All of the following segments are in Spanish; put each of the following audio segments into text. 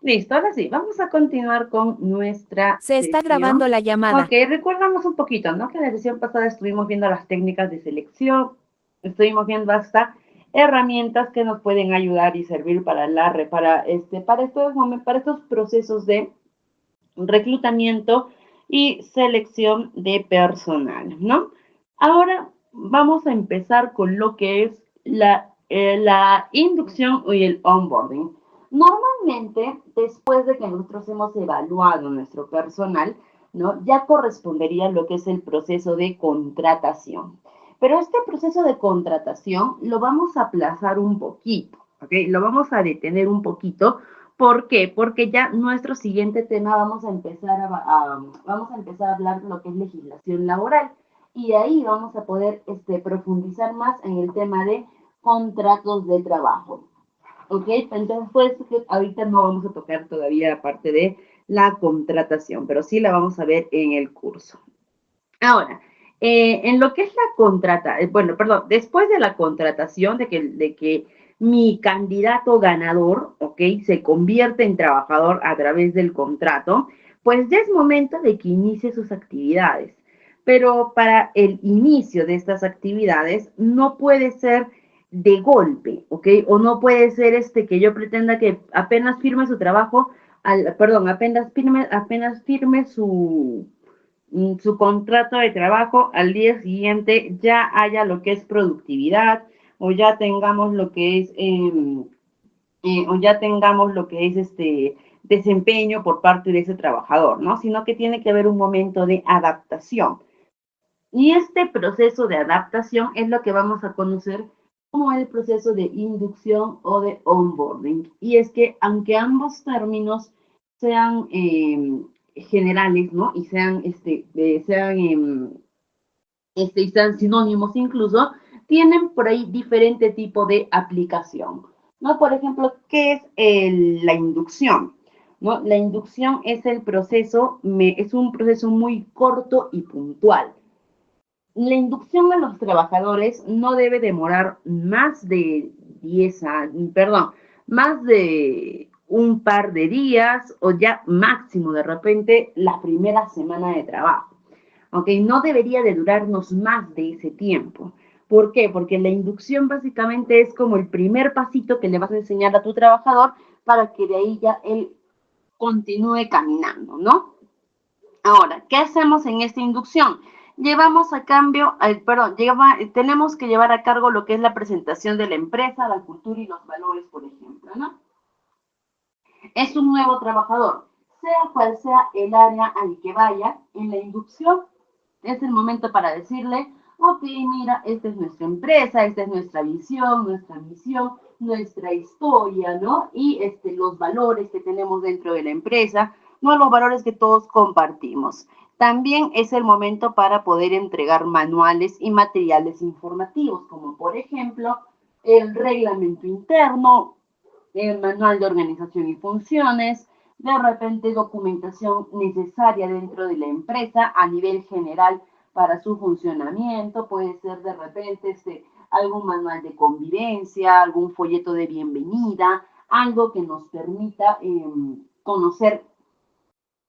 Listo, ahora sí, vamos a continuar con nuestra Se está grabando sesión. la llamada. Ok, recordamos un poquito, ¿no? Que la sesión pasada estuvimos viendo las técnicas de selección, estuvimos viendo hasta herramientas que nos pueden ayudar y servir para estos procesos de reclutamiento y selección de personal, ¿no? Ahora vamos a empezar con lo que es la inducción y el onboarding. Normalmente, después de que nosotros hemos evaluado nuestro personal, ¿no? Ya correspondería lo que es el proceso de contratación. Pero este proceso de contratación lo vamos a aplazar un poquito, ¿ok? Lo vamos a detener un poquito. ¿Por qué? Porque ya nuestro siguiente tema vamos a empezar a hablar de lo que es legislación laboral y ahí vamos a poder profundizar más en el tema de contratos de trabajo. ¿Ok? Entonces, pues ahorita no vamos a tocar todavía la parte de la contratación, pero sí la vamos a ver en el curso. Ahora, en lo que es bueno, perdón, después de la contratación, de que mi candidato ganador, ¿ok? Se convierte en trabajador a través del contrato, pues ya es momento de que inicie sus actividades. Pero para el inicio de estas actividades no puede ser de golpe, ¿ok? O no puede ser que yo pretenda que apenas firme su trabajo, perdón, apenas firme su contrato de trabajo, al día siguiente ya haya lo que es productividad o ya tengamos lo que es o ya tengamos lo que es desempeño por parte de ese trabajador, ¿no? Sino que tiene que haber un momento de adaptación. Y este proceso de adaptación es lo que vamos a conocer como el proceso de inducción o de onboarding. Y es que aunque ambos términos sean generales, ¿no? Y sean sinónimos incluso, tienen por ahí diferente tipo de aplicación, ¿no? Por ejemplo, ¿qué es la inducción? ¿No? La inducción es es un proceso muy corto y puntual. La inducción a los trabajadores no debe demorar más de 10 años, perdón, más de un par de días o ya máximo de repente la primera semana de trabajo. ¿Ok? No debería de durarnos más de ese tiempo. ¿Por qué? Porque la inducción básicamente es como el primer pasito que le vas a enseñar a tu trabajador para que de ahí ya él continúe caminando, ¿no? Ahora, ¿qué hacemos en esta inducción? Tenemos que llevar a cargo lo que es la presentación de la empresa, la cultura y los valores, por ejemplo, ¿no? Es un nuevo trabajador, sea cual sea el área al que vaya, en la inducción es el momento para decirle, ok, mira, esta es nuestra empresa, esta es nuestra visión, nuestra misión, nuestra historia, ¿no? Y los valores que tenemos dentro de la empresa, no los valores que todos compartimos. También es el momento para poder entregar manuales y materiales informativos, como por ejemplo el reglamento interno, el manual de organización y funciones, de repente documentación necesaria dentro de la empresa a nivel general para su funcionamiento, puede ser de repente algún manual de convivencia, algún folleto de bienvenida, algo que nos permita conocer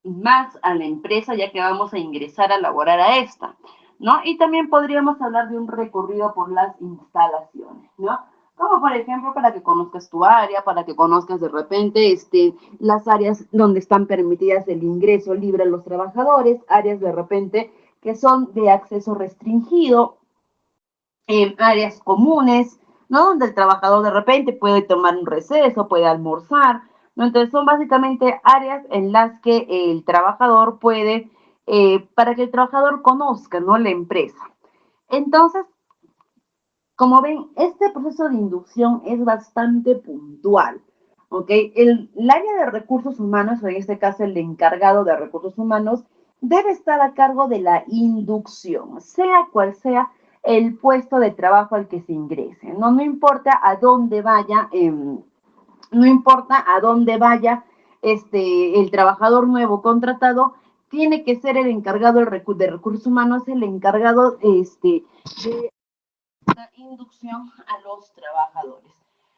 más a la empresa ya que vamos a ingresar a laborar a esta, ¿no? Y también podríamos hablar de un recorrido por las instalaciones, ¿no? Como por ejemplo para que conozcas tu área, para que conozcas de repente las áreas donde están permitidas el ingreso libre a los trabajadores, áreas de repente que son de acceso restringido, áreas comunes, ¿no? Donde el trabajador de repente puede tomar un receso, puede almorzar, ¿no? Entonces son básicamente áreas en las que el trabajador puede, para que el trabajador conozca, ¿no? La empresa. Entonces, como ven, este proceso de inducción es bastante puntual, ¿ok? El área de recursos humanos, o en este caso el encargado de recursos humanos, debe estar a cargo de la inducción, sea cual sea el puesto de trabajo al que se ingrese. No importa a dónde vaya, no importa a dónde vaya el trabajador nuevo contratado, tiene que ser el encargado de recursos humanos, el encargado de la inducción a los trabajadores.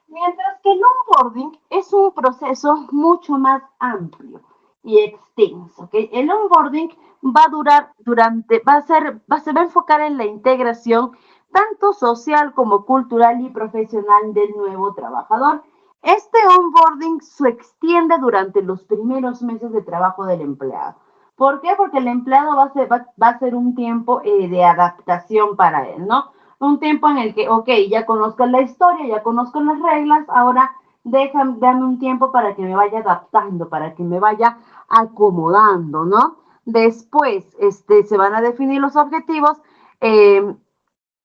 Mientras que el onboarding es un proceso mucho más amplio y extenso, ¿ok? El onboarding va a durar se va a enfocar en la integración tanto social como cultural y profesional del nuevo trabajador. Este onboarding se extiende durante los primeros meses de trabajo del empleado. ¿Por qué? Porque el empleado va a ser un tiempo de adaptación para él, ¿no? Un tiempo en el que, ok, ya conozco la historia, ya conozco las reglas, ahora dame un tiempo para que me vaya adaptando, para que me vaya acomodando, ¿no? Después, se van a definir los objetivos eh,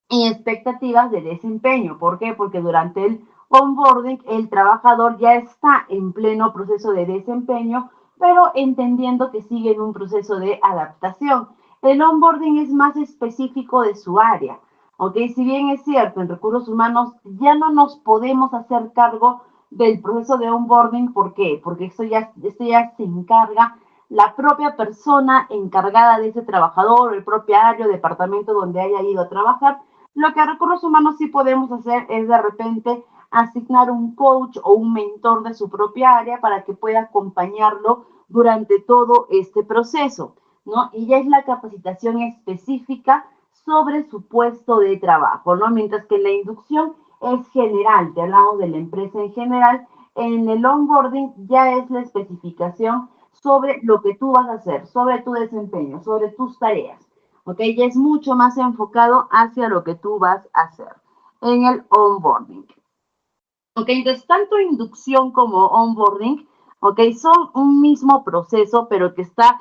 y expectativas de desempeño. ¿Por qué? Porque durante el onboarding el trabajador ya está en pleno proceso de desempeño, pero entendiendo que sigue en un proceso de adaptación. El onboarding es más específico de su área. ¿Ok? Si bien es cierto, en recursos humanos ya no nos podemos hacer cargo del proceso de onboarding. ¿Por qué? Porque esto ya se encarga la propia persona encargada de ese trabajador, el propio área o departamento donde haya ido a trabajar. Lo que a recursos humanos sí podemos hacer es de repente asignar un coach o un mentor de su propia área para que pueda acompañarlo durante todo este proceso, ¿no? Y ya es la capacitación específica sobre su puesto de trabajo, ¿no? Mientras que la inducción es general, te hablamos de la empresa en general, en el onboarding ya es la especificación sobre lo que tú vas a hacer, sobre tu desempeño, sobre tus tareas. ¿Ok? Ya es mucho más enfocado hacia lo que tú vas a hacer en el onboarding. ¿Ok? Entonces, tanto inducción como onboarding, ¿ok? Son un mismo proceso, pero que está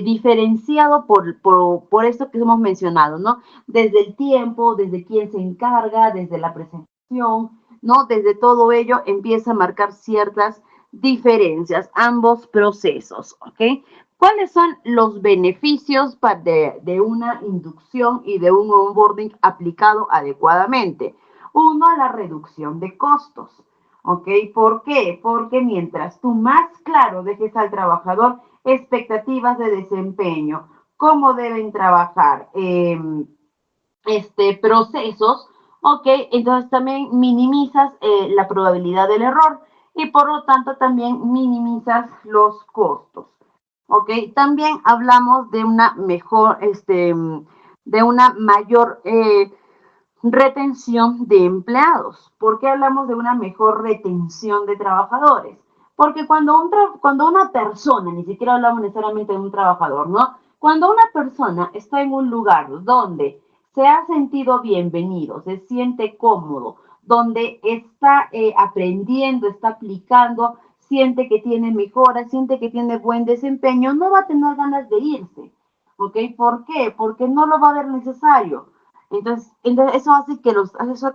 diferenciado por esto que hemos mencionado, ¿no? Desde el tiempo, desde quién se encarga, desde la presentación, ¿no? Desde todo ello empieza a marcar ciertas diferencias, ambos procesos, ¿ok? ¿Cuáles son los beneficios de una inducción y de un onboarding aplicado adecuadamente? Uno, la reducción de costos. ¿Ok? ¿Por qué? Porque mientras tú más claro dejes al trabajador expectativas de desempeño, cómo deben trabajar, procesos, ¿ok? Entonces también minimizas la probabilidad del error y por lo tanto también minimizas los costos. ¿Ok? También hablamos de una mejor, de una mayor retención de empleados. ¿Por qué hablamos de una mejor retención de trabajadores? Porque cuando una persona, ni siquiera hablamos necesariamente de un trabajador, ¿no? Cuando una persona está en un lugar donde se ha sentido bienvenido, se siente cómodo, donde está aprendiendo, está aplicando, siente que tiene mejoras, siente que tiene buen desempeño, no va a tener ganas de irse. ¿Ok? ¿Por qué? Porque no lo va a ver necesario. Entonces eso hace que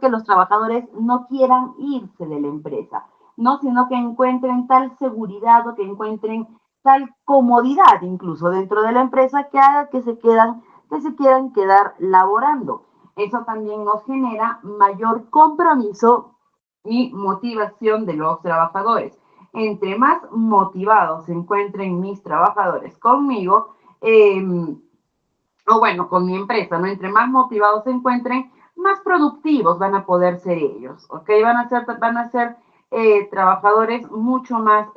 los trabajadores no quieran irse de la empresa, ¿no? Sino que encuentren tal seguridad o que encuentren tal comodidad incluso dentro de la empresa que haga que se quieran quedar laborando. Eso también nos genera mayor compromiso y motivación de los trabajadores. Entre más motivados se encuentren mis trabajadores conmigo, o bueno, con mi empresa, ¿no? Entre más motivados se encuentren, más productivos van a poder ser ellos, ¿ok? Van a ser trabajadores mucho más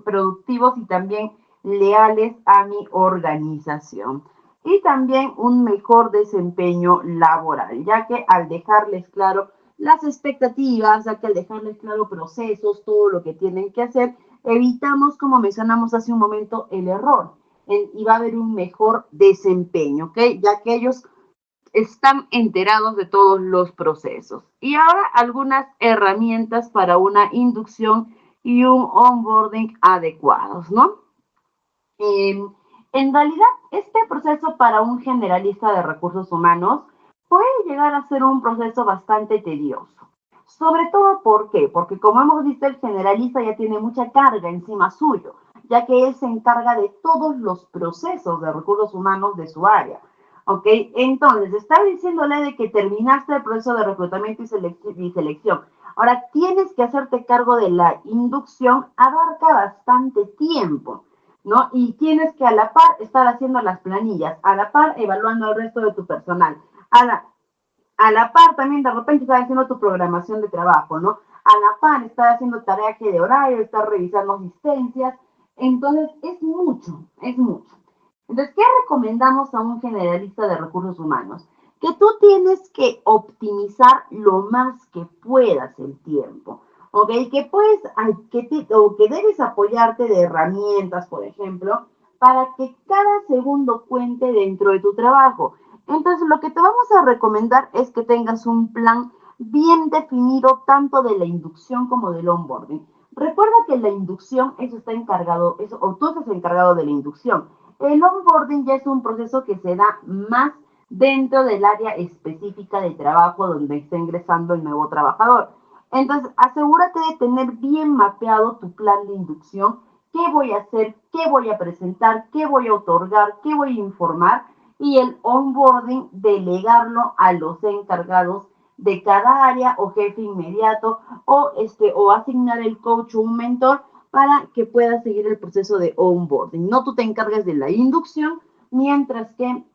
productivos y también leales a mi organización. Y también un mejor desempeño laboral, ya que al dejarles claro las expectativas, ya que al dejarles claro procesos, todo lo que tienen que hacer, evitamos, como mencionamos hace un momento, el error y va a haber un mejor desempeño, ¿ok? Ya que ellos están enterados de todos los procesos. Y ahora algunas herramientas para una inducción y un onboarding adecuados, ¿no? En realidad, este proceso para un generalista de recursos humanos puede llegar a ser un proceso bastante tedioso. Sobre todo, ¿por qué? Porque como hemos visto, el generalista ya tiene mucha carga encima suyo, ya que él se encarga de todos los procesos de recursos humanos de su área. ¿Ok? Entonces, está diciéndole de que terminaste el proceso de reclutamiento y selección. Ahora, tienes que hacerte cargo de la inducción, abarca bastante tiempo. ¿No? Y tienes que a la par estar haciendo las planillas, a la par evaluando al resto de tu personal, a la par también de repente estás haciendo tu programación de trabajo, ¿no? a la par estar haciendo tarea que de horario, estar revisando asistencias. Entonces, es mucho, es mucho. Entonces, ¿qué recomendamos a un generalista de recursos humanos? Que tú tienes que optimizar lo más que puedas el tiempo, ¿ok? Que puedes, o que debes apoyarte de herramientas, por ejemplo, para que cada segundo cuente dentro de tu trabajo. Entonces, lo que te vamos a recomendar es que tengas un plan bien definido tanto de la inducción como del onboarding. Recuerda que la inducción, eso está encargado, o tú estás encargado de la inducción. El onboarding ya es un proceso que se da más dentro del área específica de trabajo donde está ingresando el nuevo trabajador. Entonces, asegúrate de tener bien mapeado tu plan de inducción, qué voy a hacer, qué voy a presentar, qué voy a otorgar, qué voy a informar, y el onboarding delegarlo a los encargados de cada área o jefe inmediato o asignar el coach o un mentor para que pueda seguir el proceso de onboarding. No tú te encargues de la inducción, mientras que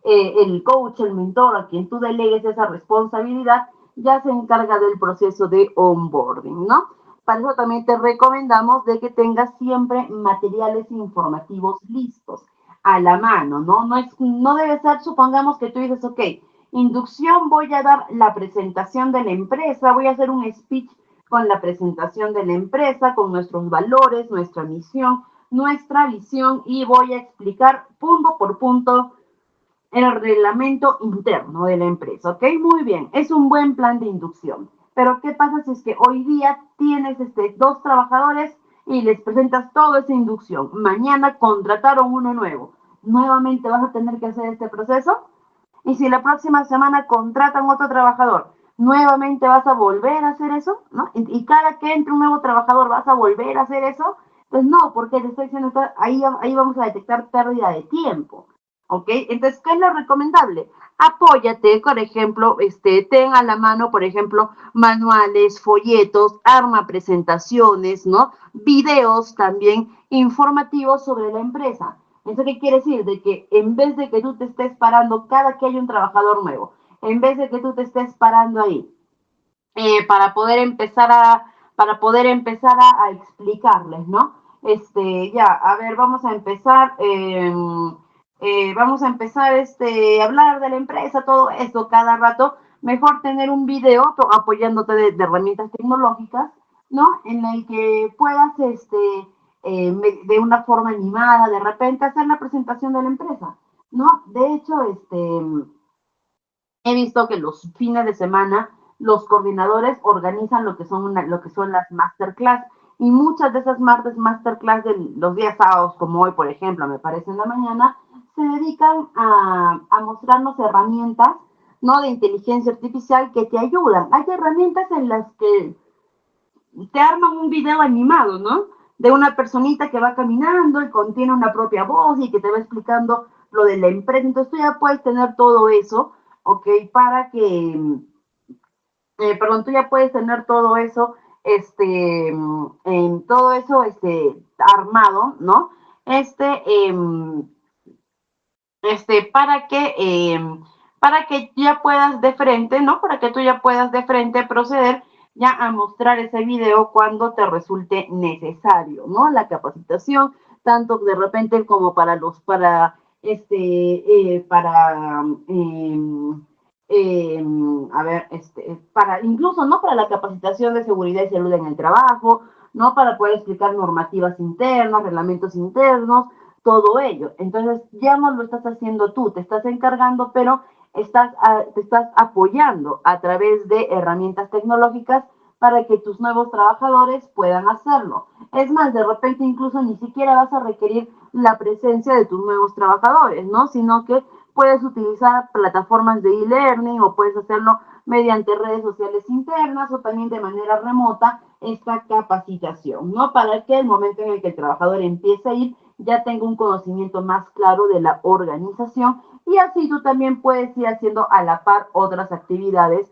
el coach, el mentor, a quien tú delegues esa responsabilidad, ya se encarga del proceso de onboarding, ¿no? Para eso también te recomendamos de que tengas siempre materiales informativos listos a la mano, ¿no? No debe ser, supongamos que tú dices, ok, inducción, voy a dar la presentación de la empresa, voy a hacer un speech con la presentación de la empresa, con nuestros valores, nuestra misión, nuestra visión, y voy a explicar punto por punto el reglamento interno de la empresa, ¿ok? Muy bien, es un buen plan de inducción. Pero ¿qué pasa si es que hoy día tienes dos trabajadores y les presentas toda esa inducción? Mañana contrataron uno nuevo. ¿Nuevamente vas a tener que hacer este proceso? Y si la próxima semana contratan otro trabajador, nuevamente vas a volver a hacer eso, ¿no? Y cada que entre un nuevo trabajador vas a volver a hacer eso. Pues no, porque te estoy diciendo, ahí vamos a detectar pérdida de tiempo. ¿Ok? Entonces, ¿qué es lo recomendable? Apóyate, por ejemplo, ten a la mano, por ejemplo, manuales, folletos, arma presentaciones, ¿no? Videos también informativos sobre la empresa. ¿Eso qué quiere decir? De que en vez de que tú te estés parando cada que hay un trabajador nuevo, en vez de que tú te estés parando ahí para poder empezar a explicarles, ¿no? Ya, a ver, vamos a empezar a hablar de la empresa, todo esto cada rato. Mejor tener un video apoyándote de herramientas tecnológicas, ¿no? En el que puedas, de una forma animada, de repente hacer la presentación de la empresa, ¿no? De hecho, he visto que los fines de semana los coordinadores organizan lo que son las masterclass, y muchas de esas masterclass de los días sábados, como hoy, por ejemplo, me parece en la mañana, se dedican a mostrarnos herramientas, ¿no? De inteligencia artificial que te ayudan. Hay herramientas en las que te arman un video animado, ¿no? De una personita que va caminando y contiene una propia voz y que te va explicando lo de la empresa. Entonces tú ya puedes tener todo eso, ¿ok? Tú ya puedes tener todo eso, armado, ¿no? Para que ya puedas de frente, ¿no? Para que tú ya puedas de frente proceder ya a mostrar ese video cuando te resulte necesario, ¿no? La capacitación, tanto de repente como incluso, ¿no? Para la capacitación de seguridad y salud en el trabajo, ¿no? Para poder explicar normativas internas, reglamentos internos, todo ello. Entonces, ya no lo estás haciendo tú, te estás encargando, pero te estás apoyando a través de herramientas tecnológicas para que tus nuevos trabajadores puedan hacerlo. Es más, de repente incluso ni siquiera vas a requerir la presencia de tus nuevos trabajadores, ¿no? Sino que puedes utilizar plataformas de e-learning o puedes hacerlo mediante redes sociales internas o también de manera remota esta capacitación, ¿no? Para que el momento en el que el trabajador empiece a ir ya tenga un conocimiento más claro de la organización, y así tú también puedes ir haciendo a la par otras actividades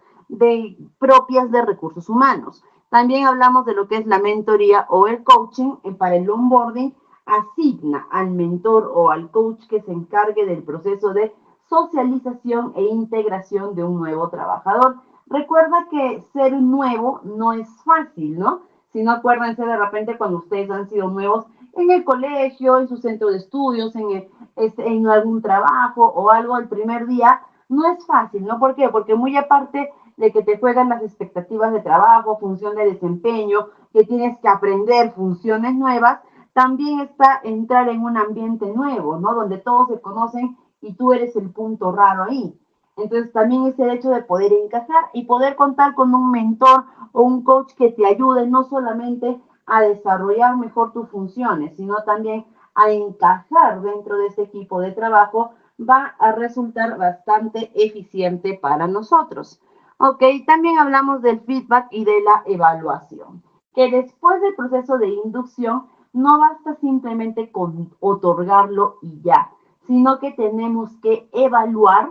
propias de recursos humanos. También hablamos de lo que es la mentoría o el coaching. Para el onboarding, asigna al mentor o al coach que se encargue del proceso de socialización e integración de un nuevo trabajador. Recuerda que ser nuevo no es fácil, ¿no? Si no, acuérdense de repente cuando ustedes han sido nuevos en el colegio, en su centro de estudios, en algún trabajo o algo el primer día, no es fácil, ¿no? ¿Por qué? Porque muy aparte de que te juegan las expectativas de trabajo, función de desempeño, que tienes que aprender funciones nuevas, también está entrar en un ambiente nuevo, ¿no? Donde todos se conocen y tú eres el punto raro ahí. Entonces también es el hecho de poder encajar y poder contar con un mentor o un coach que te ayude no solamente a desarrollar mejor tus funciones, sino también a encajar dentro de ese equipo de trabajo, va a resultar bastante eficiente para nosotros. Ok, también hablamos del feedback y de la evaluación, que después del proceso de inducción no basta simplemente con otorgarlo y ya, sino que tenemos que evaluar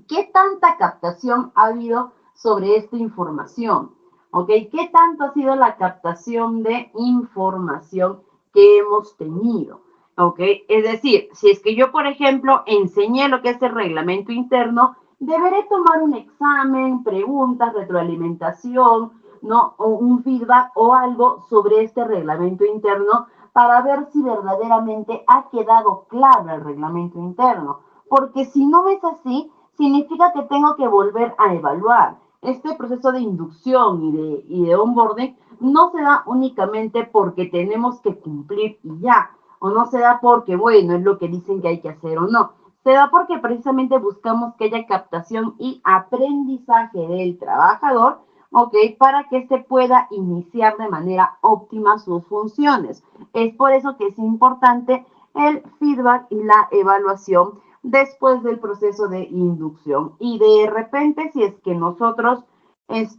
qué tanta captación ha habido sobre esta información. ¿Ok? ¿Qué tanto ha sido la captación de información que hemos tenido? ¿Ok? Es decir, si es que yo, por ejemplo, enseñé lo que es el reglamento interno, deberé tomar un examen, preguntas, retroalimentación, ¿no? O un feedback o algo sobre este reglamento interno para ver si verdaderamente ha quedado claro el reglamento interno. Porque si no es así, significa que tengo que volver a evaluar. Este proceso de inducción y de onboarding no se da únicamente porque tenemos que cumplir y ya, o no se da porque, bueno, es lo que dicen que hay que hacer o no. Se da porque precisamente buscamos que haya captación y aprendizaje del trabajador, ¿ok? Para que se pueda iniciar de manera óptima sus funciones. Es por eso que es importante el feedback y la evaluación después del proceso de inducción. Y de repente, si es que nosotros, si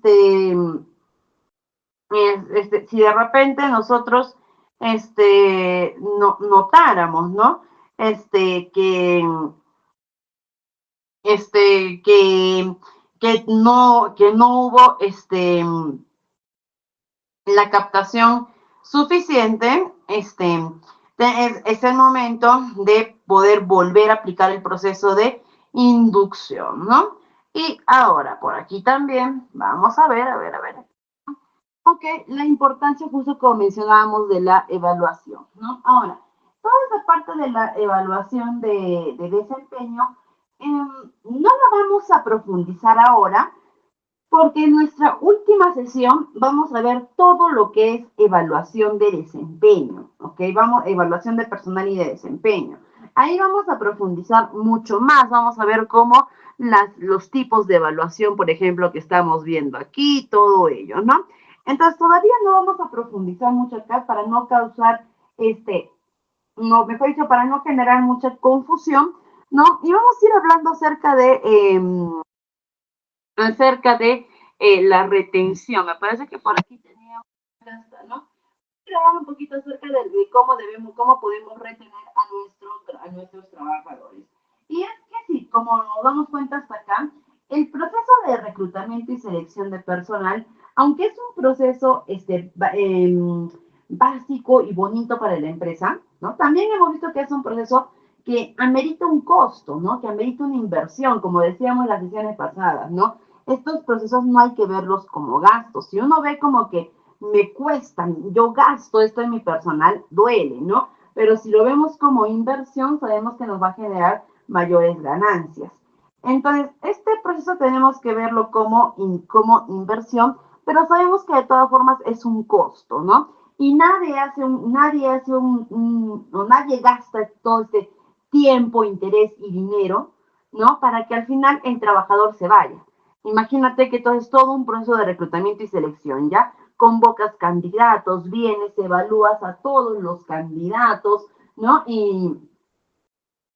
de repente nosotros, notáramos, ¿no? Este, que, que no hubo, la captación suficiente, es el momento de poder volver a aplicar el proceso de inducción, ¿no? Y ahora, por aquí también, vamos a ver. Ok, la importancia justo como mencionábamos de la evaluación, ¿no? Ahora, toda esa parte de la evaluación de desempeño, no la vamos a profundizar ahora, porque en nuestra última sesión vamos a ver todo lo que es evaluación de desempeño, ¿ok? Evaluación de personal y de desempeño. Ahí vamos a profundizar mucho más, vamos a ver cómo los tipos de evaluación, por ejemplo, que estamos viendo aquí, todo ello, ¿no? Entonces, todavía no vamos a profundizar mucho acá para no causar, no, mejor dicho, para no generar mucha confusión, ¿no? Y vamos a ir hablando acerca de la retención. Me parece que por aquí tenía esta, ¿no? Hablar un poquito acerca de cómo podemos retener a nuestros trabajadores. Y es que sí, como nos damos cuenta hasta acá, el proceso de reclutamiento y selección de personal, aunque es un proceso básico y bonito para la empresa, ¿no? También hemos visto que es un proceso que amerita un costo, ¿no? Que amerita una inversión, como decíamos en las sesiones pasadas, ¿no? Estos procesos no hay que verlos como gastos. Si uno ve como que me cuestan, yo gasto esto en mi personal, duele, ¿no? Pero si lo vemos como inversión, sabemos que nos va a generar mayores ganancias. Entonces, este proceso tenemos que verlo como inversión, pero sabemos que de todas formas es un costo, ¿no? Y nadie gasta todo este tiempo, interés y dinero, ¿no? Para que al final el trabajador se vaya. Imagínate que es todo un proceso de reclutamiento y selección, ¿ya? Convocas candidatos, vienes, evalúas a todos los candidatos, ¿no? Y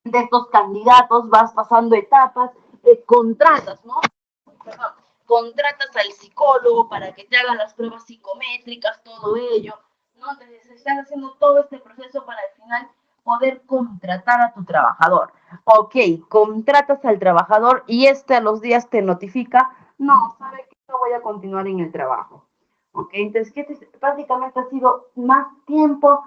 de estos candidatos vas pasando etapas, contratas, ¿no? Perdón, contratas al psicólogo para que te haga las pruebas psicométricas, todo ello, ¿no? Entonces estás haciendo todo este proceso para al final poder contratar a tu trabajador. Ok, contratas al trabajador y a los días te notifica, no, sabe que no voy a continuar en el trabajo. Ok, entonces prácticamente ha sido más tiempo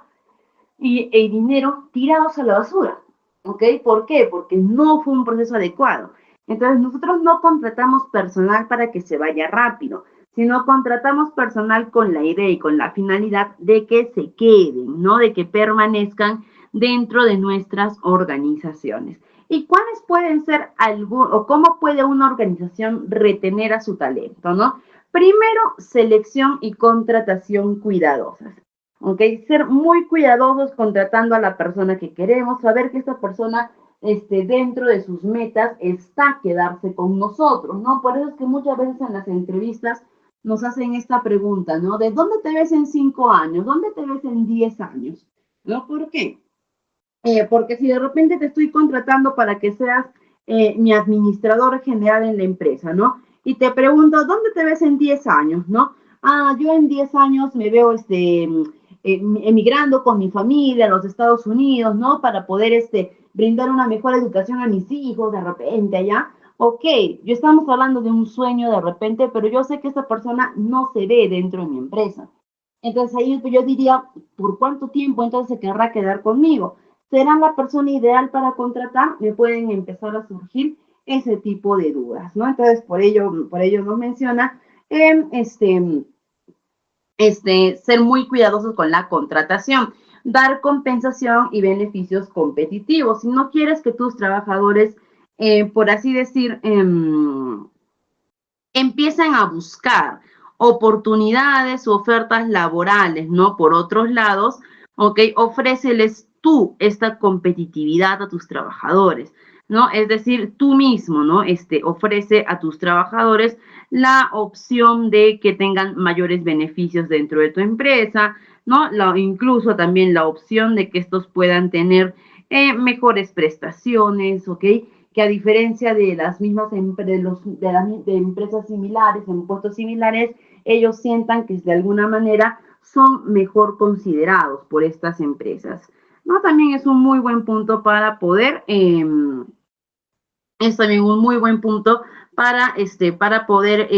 y dinero tirados a la basura. ¿Ok? ¿Por qué? Porque no fue un proceso adecuado. Entonces, nosotros no contratamos personal para que se vaya rápido, sino contratamos personal con la idea y con la finalidad de que se queden, ¿no? De que permanezcan dentro de nuestras organizaciones. ¿Y cuáles pueden ser o cómo puede una organización retener a su talento, no? Primero, selección y contratación cuidadosas. ¿Ok? Ser muy cuidadosos contratando a la persona que queremos, saber que esta persona dentro de sus metas está quedarse con nosotros, ¿no? Por eso es que muchas veces en las entrevistas nos hacen esta pregunta, ¿no? ¿De dónde te ves en 5 años? ¿Dónde te ves en 10 años? ¿No? ¿Por qué? Porque si de repente te estoy contratando para que seas mi administrador general en la empresa, ¿no? Y te pregunto, ¿dónde te ves en 10 años, no? Ah, yo en 10 años me veo emigrando con mi familia a los Estados Unidos, ¿no? Para poder brindar una mejor educación a mis hijos de repente allá. Ok, yo estamos hablando de un sueño de repente, pero yo sé que esa persona no se ve dentro de mi empresa. Entonces ahí yo diría, ¿por cuánto tiempo entonces se querrá quedar conmigo? ¿Serán la persona ideal para contratar? Me pueden empezar a surgir ese tipo de dudas, ¿no? Entonces, por ello nos menciona ser muy cuidadosos con la contratación, dar compensación y beneficios competitivos. Si no quieres que tus trabajadores, por así decir, empiezan a buscar oportunidades u ofertas laborales, ¿no? Por otros lados, ¿ok? Ofréceles tú esta competitividad a tus trabajadores, ¿no? Es decir, tú mismo, ¿no? Ofrece a tus trabajadores la opción de que tengan mayores beneficios dentro de tu empresa, ¿no? Incluso también la opción de que estos puedan tener mejores prestaciones, ¿ok? Que a diferencia de las mismas de empresas similares, en puestos similares, ellos sientan que de alguna manera son mejor considerados por estas empresas. ¿No? También es un muy buen punto para poder, es también un muy buen punto para poder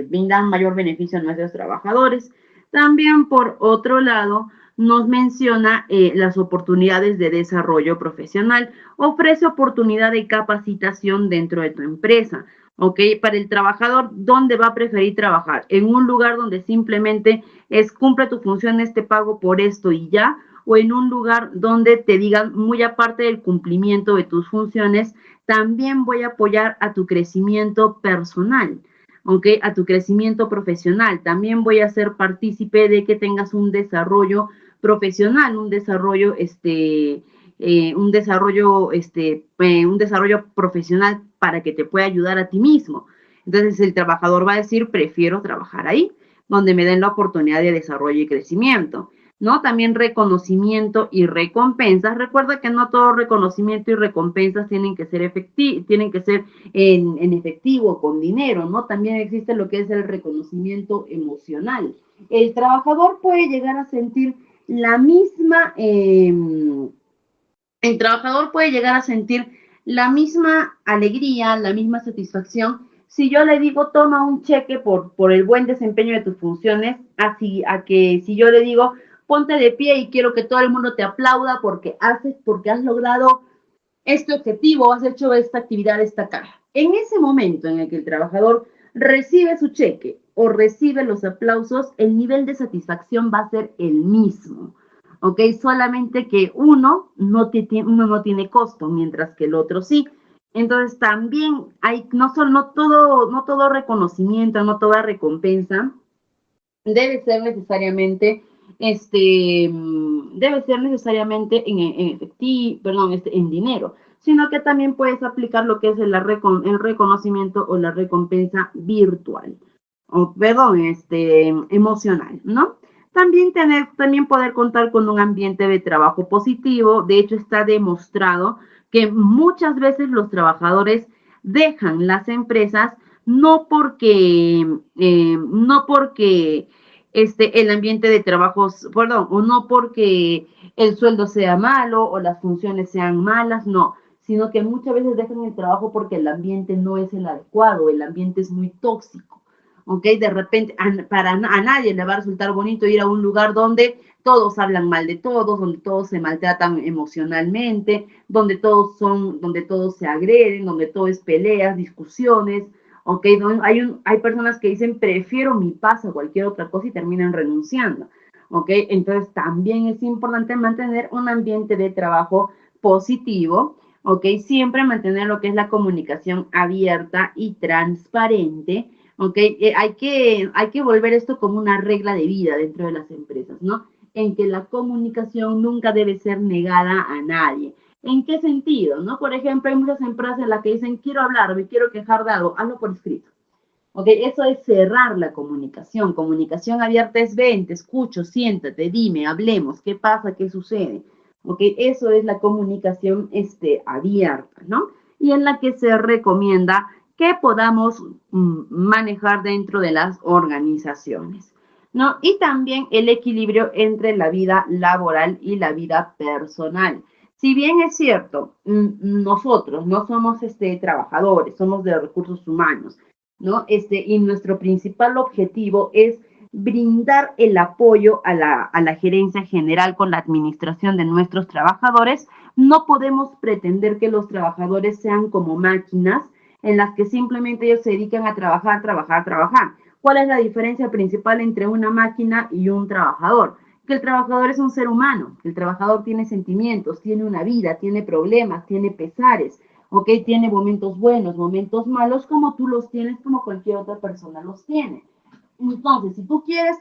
brindar mayor beneficio a nuestros trabajadores. También, por otro lado, nos menciona las oportunidades de desarrollo profesional. Ofrece oportunidad de capacitación dentro de tu empresa. ¿Ok? Para el trabajador, ¿dónde va a preferir trabajar? ¿En un lugar donde simplemente cumple tu función, te pago por esto y ya? ¿O en un lugar donde te digan, muy aparte del cumplimiento de tus funciones, también voy a apoyar a tu crecimiento personal? ¿Ok? A tu crecimiento profesional. También voy a ser partícipe de que tengas un desarrollo profesional, un desarrollo profesional para que te pueda ayudar a ti mismo. Entonces el trabajador va a decir, prefiero trabajar ahí, donde me den la oportunidad de desarrollo y crecimiento, ¿no? También reconocimiento y recompensas. Recuerda que no todo reconocimiento y recompensas tienen que ser en efectivo, con dinero, ¿no? También existe lo que es el reconocimiento emocional. El trabajador puede llegar a sentir la misma el trabajador puede llegar a sentir la misma alegría, la misma satisfacción, si yo le digo, toma un cheque por el buen desempeño de tus funciones, así a que si yo le digo, ponte de pie y quiero que todo el mundo te aplauda porque has logrado este objetivo, has hecho esta actividad destacada. En ese momento en el que el trabajador recibe su cheque o recibe los aplausos, el nivel de satisfacción va a ser el mismo. ¿Ok? Solamente que uno no tiene costo, mientras que el otro sí. Entonces también hay, no todo reconocimiento, no toda recompensa debe ser necesariamente en efectivo, perdón, en dinero, sino que también puedes aplicar lo que es el reconocimiento o la recompensa virtual, o perdón, emocional, ¿no? También poder contar con un ambiente de trabajo positivo. De hecho, está demostrado que muchas veces los trabajadores dejan las empresas no porque el ambiente de trabajo, perdón, o no porque el sueldo sea malo o las funciones sean malas, no, sino que muchas veces dejan el trabajo porque el ambiente no es el adecuado, el ambiente es muy tóxico. ¿Ok? De repente a nadie le va a resultar bonito ir a un lugar donde todos hablan mal de todos, donde todos se maltratan emocionalmente, donde todos se agreden, donde todo es peleas, discusiones, ¿ok? Hay personas que dicen, prefiero mi paz a cualquier otra cosa y terminan renunciando, ¿ok? Entonces también es importante mantener un ambiente de trabajo positivo, ¿ok? Siempre mantener lo que es la comunicación abierta y transparente, ¿ok? Hay que volver esto como una regla de vida dentro de las empresas, ¿no? En que la comunicación nunca debe ser negada a nadie. ¿En qué sentido? ¿No? Por ejemplo, hay muchas empresas en las que dicen, quiero hablar, me quiero quejar de algo, hazlo por escrito. ¿Ok? Eso es cerrar la comunicación. Comunicación abierta es ven, te escucho, siéntate, dime, hablemos, qué pasa, qué sucede. ¿Ok? Eso es la comunicación abierta, ¿no? Y en la que se recomienda que podamos manejar dentro de las organizaciones, ¿no? Y también el equilibrio entre la vida laboral y la vida personal. Si bien es cierto, nosotros no somos trabajadores, somos de recursos humanos, ¿no? Y nuestro principal objetivo es brindar el apoyo a la gerencia general con la administración de nuestros trabajadores. No podemos pretender que los trabajadores sean como máquinas en las que simplemente ellos se dedican a trabajar, trabajar, trabajar. ¿Cuál es la diferencia principal entre una máquina y un trabajador? Que el trabajador es un ser humano, que el trabajador tiene sentimientos, tiene una vida, tiene problemas, tiene pesares, ¿ok? Tiene momentos buenos, momentos malos, como tú los tienes, como cualquier otra persona los tiene. Entonces, si tú quieres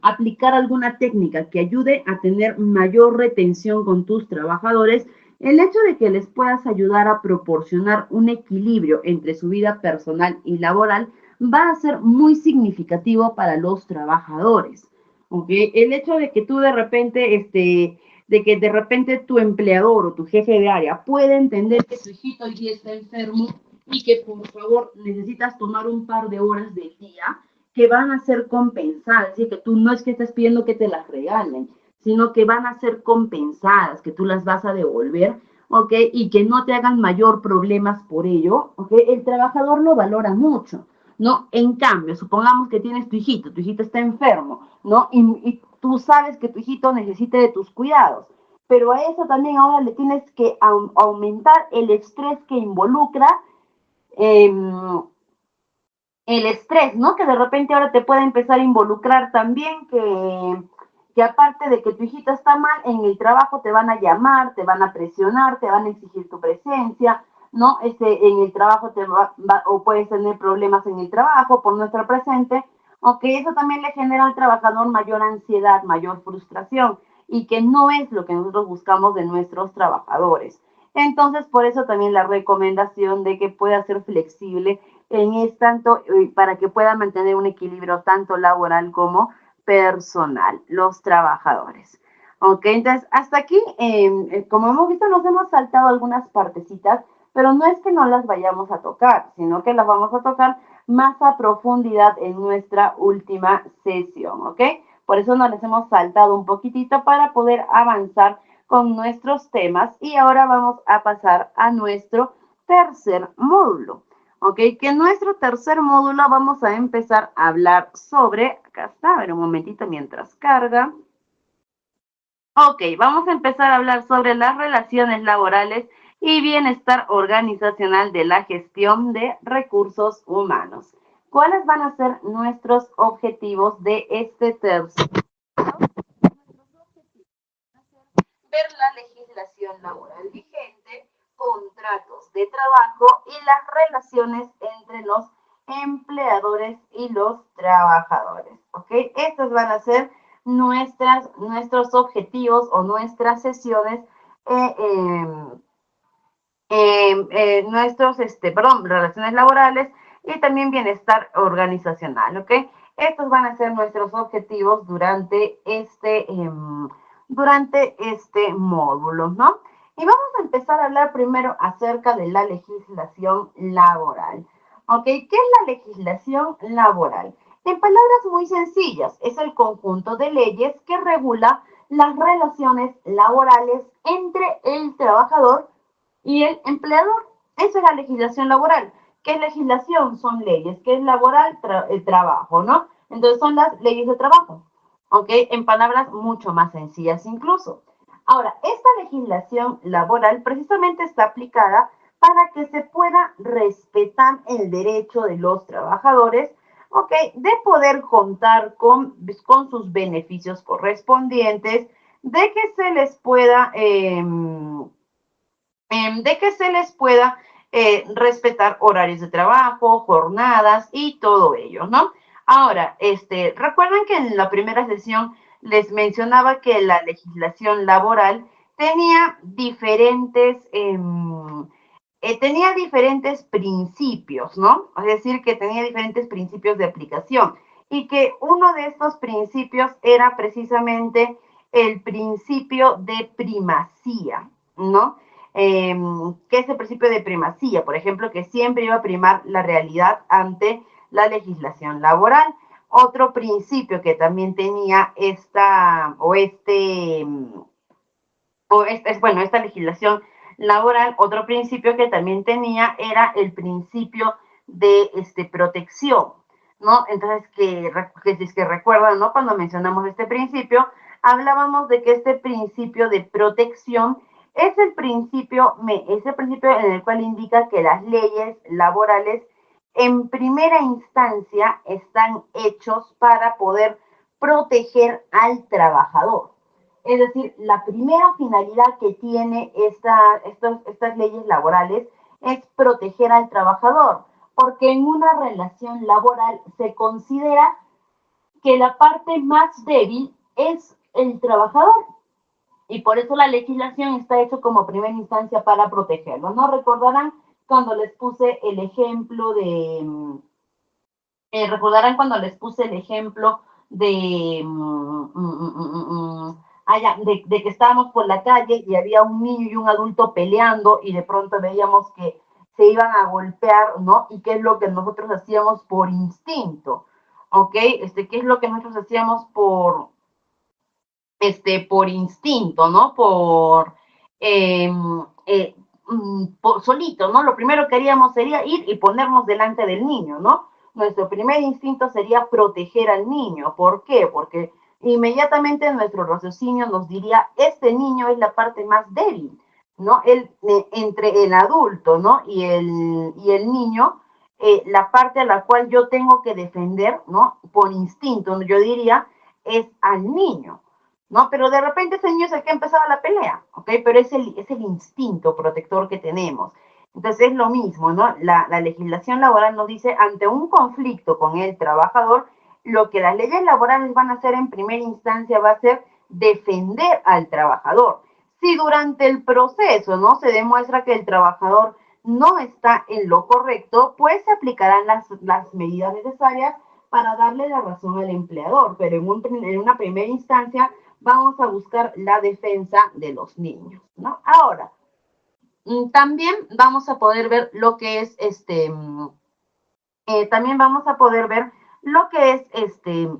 aplicar alguna técnica que ayude a tener mayor retención con tus trabajadores, el hecho de que les puedas ayudar a proporcionar un equilibrio entre su vida personal y laboral va a ser muy significativo para los trabajadores. ¿Okay? El hecho de que tú de repente tu empleador o tu jefe de área puede entender que tu hijito hoy día está enfermo y que por favor necesitas tomar un par de horas del día que van a ser compensadas, ¿sí? Que tú no es que estés pidiendo que te las regalen, sino que van a ser compensadas, que tú las vas a devolver, ¿ok? Y que no te hagan mayor problemas por ello, ¿ok? El trabajador lo valora mucho, ¿no? En cambio, supongamos que tienes tu hijito está enfermo, ¿no? Y tú sabes que tu hijito necesita de tus cuidados, pero a eso también ahora le tienes que aumentar el estrés que involucra eh, el estrés, ¿no? Que de repente ahora te puede empezar a involucrar también que aparte de que tu hijita está mal, en el trabajo te van a llamar, te van a presionar, te van a exigir tu presencia, ¿no? En el trabajo o puedes tener problemas en el trabajo por no estar presente, aunque eso también le genera al trabajador mayor ansiedad, mayor frustración, y que no es lo que nosotros buscamos de nuestros trabajadores. Entonces, por eso también la recomendación de que pueda ser flexible tanto para que pueda mantener un equilibrio tanto laboral como personal, los trabajadores. Ok, entonces hasta aquí, como hemos visto, nos hemos saltado algunas partecitas, pero no es que no las vayamos a tocar, sino que las vamos a tocar más a profundidad en nuestra última sesión, ¿ok? Por eso nos las hemos saltado un poquitito para poder avanzar con nuestros temas y ahora vamos a pasar a nuestro tercer módulo. Ok, que en nuestro tercer módulo vamos a empezar a hablar sobre, acá está, a ver un momentito mientras carga. Ok, vamos a empezar a hablar sobre las relaciones laborales y bienestar organizacional de la gestión de recursos humanos. ¿Cuáles van a ser nuestros objetivos de este tercer módulo? Ver la legislación laboral vigente, contratos de trabajo y las relaciones entre los empleadores y los trabajadores. ¿Ok? Estos van a ser nuestros objetivos o nuestras sesiones, relaciones laborales y también bienestar organizacional. ¿Ok? Estos van a ser nuestros objetivos durante este módulo, ¿no? Y vamos a empezar a hablar primero acerca de la legislación laboral. ¿Ok? ¿Qué es la legislación laboral? En palabras muy sencillas, es el conjunto de leyes que regula las relaciones laborales entre el trabajador y el empleador. Esa es la legislación laboral. ¿Qué es legislación? Son leyes. ¿Qué es laboral? El trabajo, ¿no? Entonces son las leyes de trabajo. ¿ok? En palabras mucho más sencillas incluso. Ahora, esta legislación laboral precisamente está aplicada para que se pueda respetar el derecho de los trabajadores, ¿ok? De poder contar con sus beneficios correspondientes, de que se les pueda, respetar horarios de trabajo, jornadas y todo ello, ¿no? Ahora, recuerden que en la primera sesión les mencionaba que la legislación laboral tenía tenía diferentes principios, ¿no? Es decir, que tenía diferentes principios de aplicación y que uno de estos principios era precisamente el principio de primacía, ¿no? ¿Qué es el principio de primacía? Por ejemplo, que siempre iba a primar la realidad ante la legislación laboral. Otro principio que también tenía esta legislación laboral, otro principio que también tenía era el principio de protección, ¿no? Entonces, si es que recuerdan, ¿no? Cuando mencionamos este principio, hablábamos de que este principio de protección es el principio en el cual indica que las leyes laborales en primera instancia están hechos para poder proteger al trabajador. Es decir, la primera finalidad que tiene estas leyes laborales es proteger al trabajador, porque en una relación laboral se considera que la parte más débil es el trabajador. Y por eso la legislación está hecha como primera instancia para protegerlo. ¿No recordarán cuando les puse el ejemplo de que estábamos por la calle y había un niño y un adulto peleando y de pronto veíamos que se iban a golpear, ¿no? Y qué es lo que nosotros hacíamos por instinto, ¿ok? ¿Qué es lo que nosotros hacíamos por instinto, ¿no? Eh, por solito, ¿no? Lo primero que haríamos sería ir y ponernos delante del niño, ¿no? Nuestro primer instinto sería proteger al niño. ¿Por qué? Porque inmediatamente nuestro raciocinio nos diría, este niño es la parte más débil, ¿no? Entre el adulto, ¿no? Y el niño, la parte a la cual yo tengo que defender, ¿no? Por instinto, yo diría, es al niño. ¿No? Pero de repente ese niño es el que ha empezado la pelea, ¿ok? Pero es el instinto protector que tenemos. Entonces es lo mismo, ¿no? La legislación laboral nos dice, ante un conflicto con el trabajador, lo que las leyes laborales van a hacer en primera instancia va a ser defender al trabajador. Si durante el proceso, ¿no? Se demuestra que el trabajador no está en lo correcto, pues se aplicarán las medidas necesarias para darle la razón al empleador, pero en una primera instancia vamos a buscar la defensa de los niños, ¿no? Ahora, también vamos a poder ver lo que es también vamos a poder ver lo que es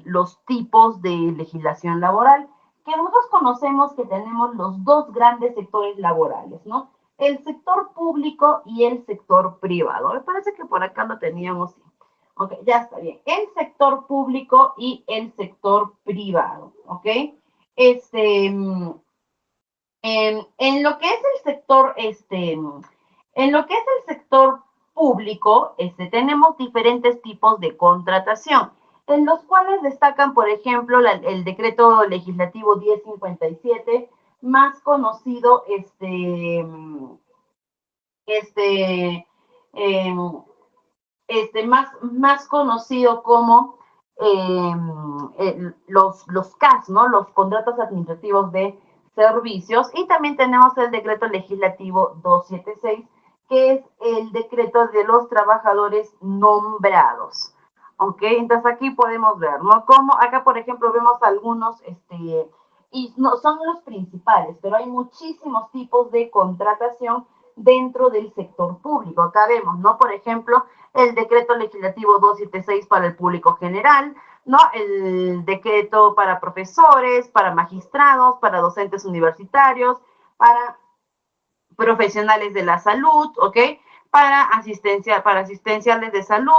los tipos de legislación laboral, que nosotros conocemos que tenemos los dos grandes sectores laborales, ¿no? El sector público y el sector privado. Me parece que por acá lo teníamos. Ok, ya está bien. El sector público y el sector privado, ¿ok? En lo que es el sector, en lo que es el sector público, tenemos diferentes tipos de contratación, en los cuales destacan, por ejemplo, el decreto legislativo 1057, más conocido, eh, más conocido como los CAS, ¿no? Los contratos administrativos de servicios, y también tenemos el decreto legislativo 276, que es el decreto de los trabajadores nombrados. ¿Ok? Entonces aquí podemos ver, ¿no? Como acá, por ejemplo, vemos algunos, y no son los principales, pero hay muchísimos tipos de contratación dentro del sector público. Acá vemos, ¿no? Por ejemplo, el decreto legislativo 276 para el público general, ¿no? El decreto para profesores, para magistrados, para docentes universitarios, para profesionales de la salud, ¿ok? Para asistenciales de salud,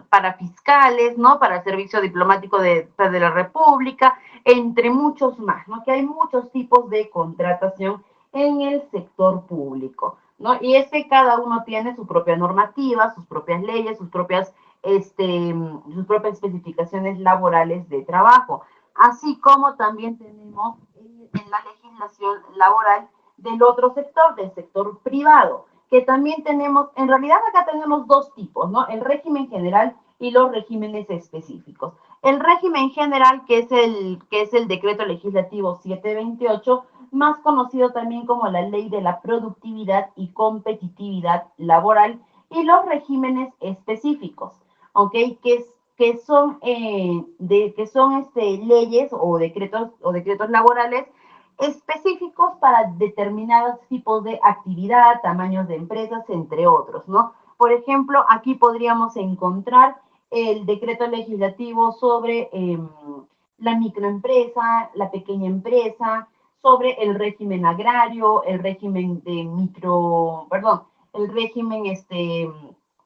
para fiscales, ¿no? Para el servicio diplomático de la República, entre muchos más, ¿no? Que hay muchos tipos de contratación en el sector público, ¿no? Y es que cada uno tiene su propia normativa, sus propias leyes, sus propias especificaciones laborales de trabajo, así como también tenemos en la legislación laboral del otro sector, del sector privado, que también tenemos, en realidad acá tenemos dos tipos, ¿no? El régimen general y los regímenes específicos. El régimen general, que es el decreto legislativo 728, más conocido también como la ley de la productividad y competitividad laboral, y los regímenes específicos, ¿ok? Que son, leyes o decretos laborales específicos para determinados tipos de actividad, tamaños de empresas, entre otros, ¿no? Por ejemplo, aquí podríamos encontrar el decreto legislativo sobre la microempresa, la pequeña empresa, sobre el régimen agrario, el régimen el régimen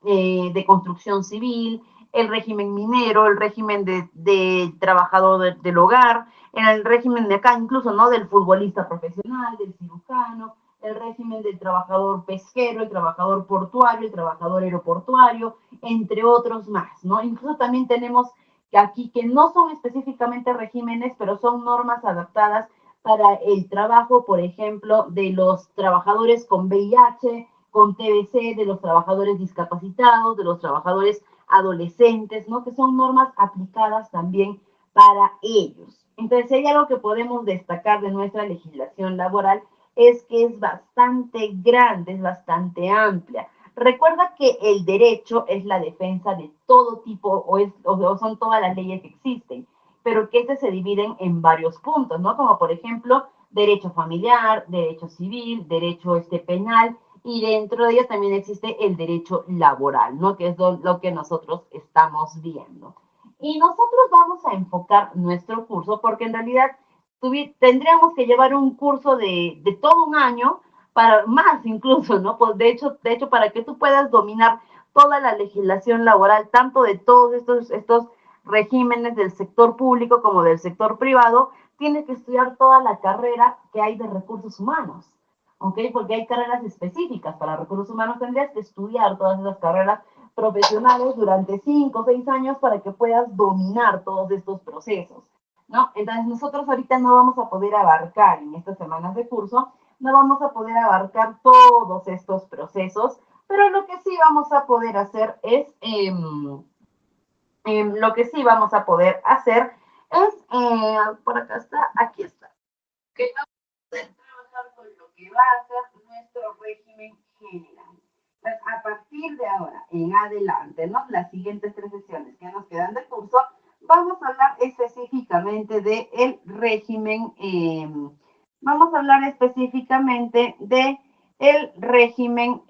de construcción civil, el régimen minero, el régimen de trabajador del hogar, en el régimen de acá incluso, ¿no? Del futbolista profesional, del cirujano, el régimen del trabajador pesquero, el trabajador portuario, el trabajador aeroportuario, entre otros más, ¿no? Incluso también tenemos que aquí que no son específicamente regímenes, pero son normas adaptadas para el trabajo, por ejemplo, de los trabajadores con VIH, con TBC, de los trabajadores discapacitados, de los trabajadores adolescentes, ¿no? Que son normas aplicadas también para ellos. Entonces, si hay algo que podemos destacar de nuestra legislación laboral es que es bastante grande, es bastante amplia. Recuerda que el derecho es la defensa de todo tipo o son todas las leyes que existen, pero que se dividen en varios puntos, ¿no? Como por ejemplo, derecho familiar, derecho civil, derecho penal, y dentro de ello también existe el derecho laboral, ¿no? Que es lo que nosotros estamos viendo. Y nosotros vamos a enfocar nuestro curso porque en realidad tendríamos que llevar un curso de todo un año, para más incluso, ¿no? Pues de hecho, para que tú puedas dominar toda la legislación laboral, tanto de todos estos regímenes del sector público como del sector privado, tienes que estudiar toda la carrera que hay de recursos humanos, ¿ok? Porque hay carreras específicas para recursos humanos, tendrías que estudiar todas esas carreras profesionales durante 5 o 6 años para que puedas dominar todos estos procesos, ¿no? Entonces nosotros ahorita no vamos a poder abarcar en estas semanas de curso, no vamos a poder abarcar todos estos procesos, pero lo que sí vamos a poder hacer es, lo que sí vamos a poder hacer es, por acá está, aquí está, que vamos a poder trabajar con lo que va a ser nuestro régimen general. Pues a partir de ahora en adelante, ¿no? Las siguientes 3 sesiones que nos quedan de curso, vamos a hablar específicamente del régimen, vamos a hablar específicamente de el régimen,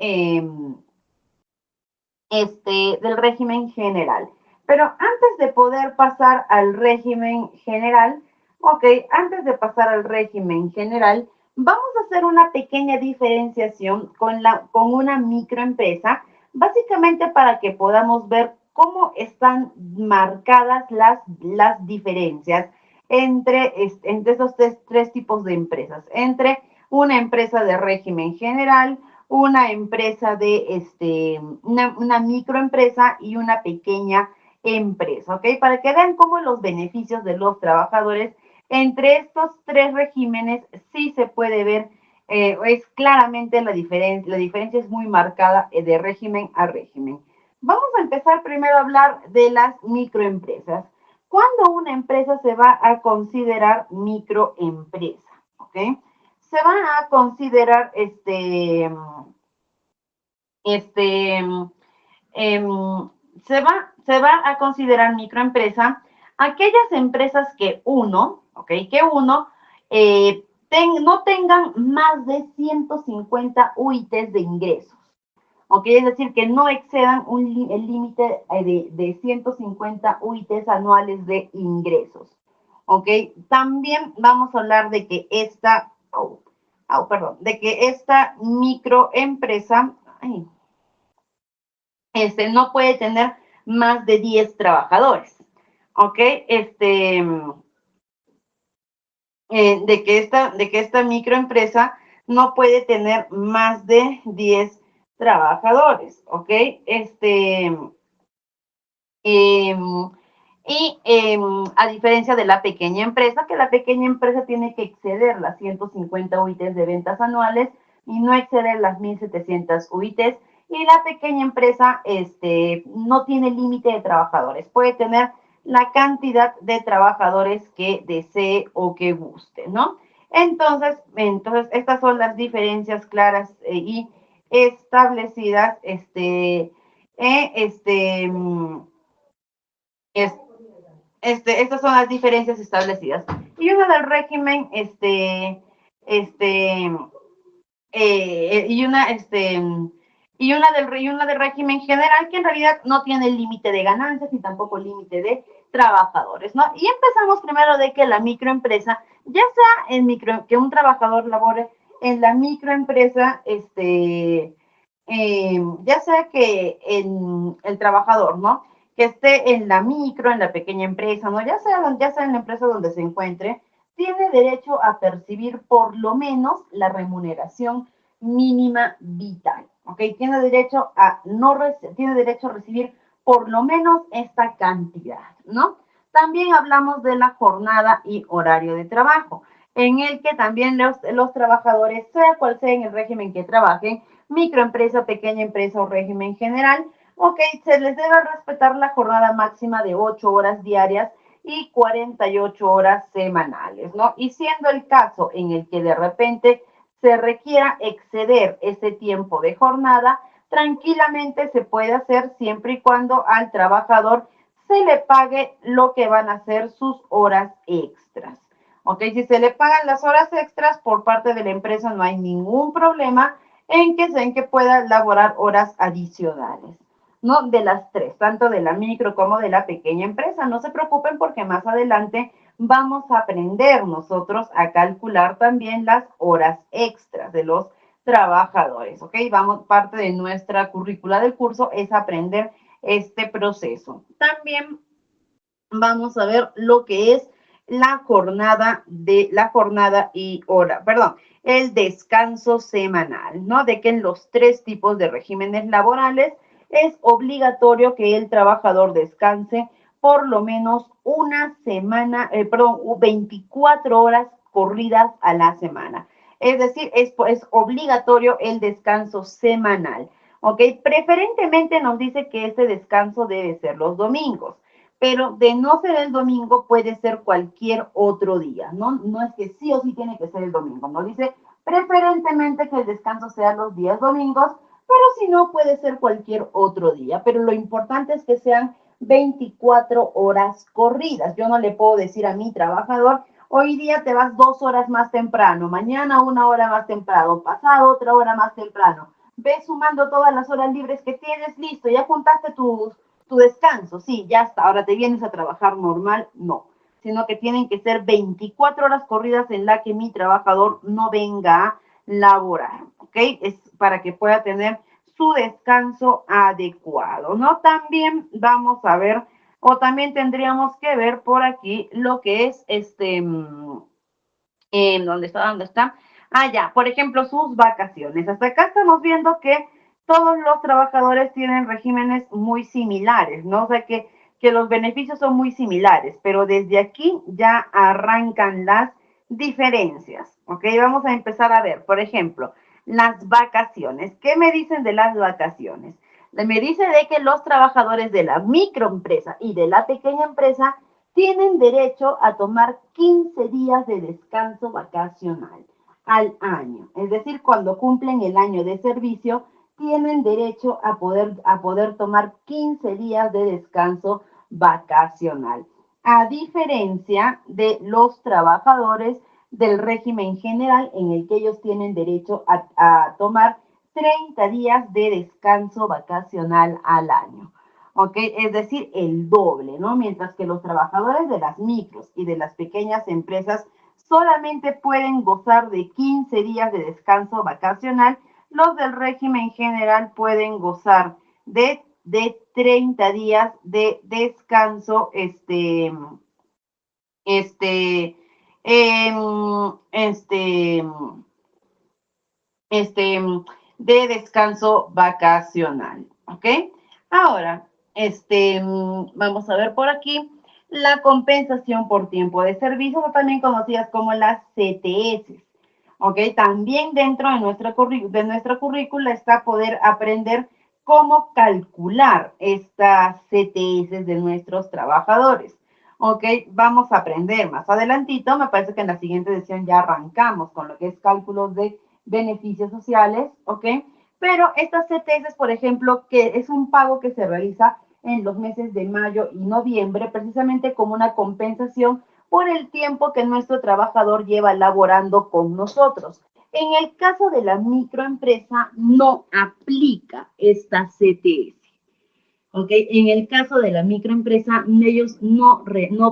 del régimen general. Pero antes de poder pasar al régimen general, ok, antes de pasar al régimen general, vamos a hacer una pequeña diferenciación con una microempresa, básicamente para que podamos ver cómo están marcadas las diferencias entre esos tres tipos de empresas, entre una empresa de régimen general, una empresa una microempresa y una pequeña empresa, ¿ok? Para que vean cómo los beneficios de los trabajadores entre estos 3 regímenes sí se puede ver, es claramente la diferencia es muy marcada de régimen a régimen. Vamos a empezar primero a hablar de las microempresas. ¿Cuándo una empresa se va a considerar microempresa? ¿Ok? Se van a considerar se va a considerar microempresa aquellas empresas que no tengan más de 150 UITs de ingresos. ¿Ok? Es decir, que no excedan el límite de 150 UITs anuales de ingresos. ¿Ok? También vamos a hablar de que de que esta microempresa, no puede tener más de 10 trabajadores, ¿ok? De que esta microempresa no puede tener más de 10 trabajadores, ¿ok? Eh, a diferencia de la pequeña empresa, que la pequeña empresa tiene que exceder las 150 UITs de ventas anuales y no exceder las 1.700 UITs. Y la pequeña empresa no tiene límite de trabajadores. Puede tener la cantidad de trabajadores que desee o que guste, ¿no? Entonces estas son las diferencias claras y establecidas, eh, este, mm, es, estas son las diferencias establecidas. Y una del régimen, este, y una, y una del régimen general que en realidad no tiene límite de ganancias y tampoco límite de trabajadores, ¿no? Y empezamos primero de que la microempresa, ya sea que un trabajador labore en la microempresa, ya sea que el trabajador, ¿no? Que esté en la micro, en la pequeña empresa, ¿no? Ya sea en la empresa donde se encuentre, tiene derecho a percibir por lo menos la remuneración mínima vital, ¿ok? Tiene derecho a recibir por lo menos esta cantidad, ¿no? También hablamos de la jornada y horario de trabajo, en el que también los trabajadores, sea cual sea en el régimen que trabajen, microempresa, pequeña empresa o régimen general, ok, se les debe respetar la jornada máxima de 8 horas diarias y 48 horas semanales, ¿no? Y siendo el caso en el que de repente se requiera exceder ese tiempo de jornada, tranquilamente se puede hacer siempre y cuando al trabajador se le pague lo que van a ser sus horas extras. Ok, si se le pagan las horas extras por parte de la empresa no hay ningún problema en que pueda laborar horas adicionales, ¿no? De las tres, tanto de la micro como de la pequeña empresa. No se preocupen porque más adelante vamos a aprender nosotros a calcular también las horas extras de los trabajadores, ¿ok? Parte de nuestra currícula del curso es aprender este proceso. También vamos a ver lo que es la jornada y hora, perdón, el descanso semanal, ¿no? De que en los tres tipos de regímenes laborales es obligatorio que el trabajador descanse por lo menos una semana, 24 horas corridas a la semana. Es decir, es obligatorio el descanso semanal. ¿Ok? Preferentemente nos dice que este descanso debe ser los domingos, pero de no ser el domingo puede ser cualquier otro día, ¿no? No es que sí o sí tiene que ser el domingo, ¿no? Dice preferentemente que el descanso sea los días domingos, pero si no puede ser cualquier otro día, pero lo importante es que sean 24 horas corridas. Yo no le puedo decir a mi trabajador, hoy día te vas 2 horas más temprano, mañana 1 hora más temprano, pasado otra hora más temprano. Ve sumando todas las horas libres que tienes, listo, ya juntaste tu descanso, sí, ya está, ahora te vienes a trabajar normal, no, sino que tienen que ser 24 horas corridas en la que mi trabajador no venga a laborar, ¿ok? Es para que pueda tener su descanso adecuado, ¿no? También vamos a ver, o también tendríamos que ver por aquí lo que es ¿dónde está? ¿Dónde está? Ah, ya, por ejemplo, sus vacaciones. Hasta acá estamos viendo que todos los trabajadores tienen regímenes muy similares, ¿no? O sea que los beneficios son muy similares, pero desde aquí ya arrancan las diferencias, ¿ok? Vamos a empezar a ver, por ejemplo, las vacaciones. ¿Qué me dicen de las vacaciones? Me dice de que los trabajadores de la microempresa y de la pequeña empresa tienen derecho a tomar 15 días de descanso vacacional al año. Es decir, cuando cumplen el año de servicio, tienen derecho a poder tomar 15 días de descanso vacacional. A diferencia de los trabajadores del régimen general, en el que ellos tienen derecho a tomar 30 días de descanso vacacional al año. ¿Ok? Es decir, el doble, ¿no? Mientras que los trabajadores de las micros y de las pequeñas empresas solamente pueden gozar de 15 días de descanso vacacional, los del régimen general pueden gozar de de 30 días de descanso, este, este, este, de descanso vacacional, ¿ok? Ahora, vamos a ver por aquí la compensación por tiempo de servicio, o también conocidas como las CTS, ¿ok? También dentro de nuestra currícula está poder aprender cómo calcular estas CTS de nuestros trabajadores. Ok, vamos a aprender más adelantito. Me parece que en la siguiente sesión ya arrancamos con lo que es cálculos de beneficios sociales, ¿ok? Pero estas CTS, por ejemplo, que es un pago que se realiza en los meses de mayo y noviembre, precisamente como una compensación por el tiempo que nuestro trabajador lleva laborando con nosotros. En el caso de la microempresa, no aplica esta CTS. ¿Ok? En el caso de la microempresa, ellos no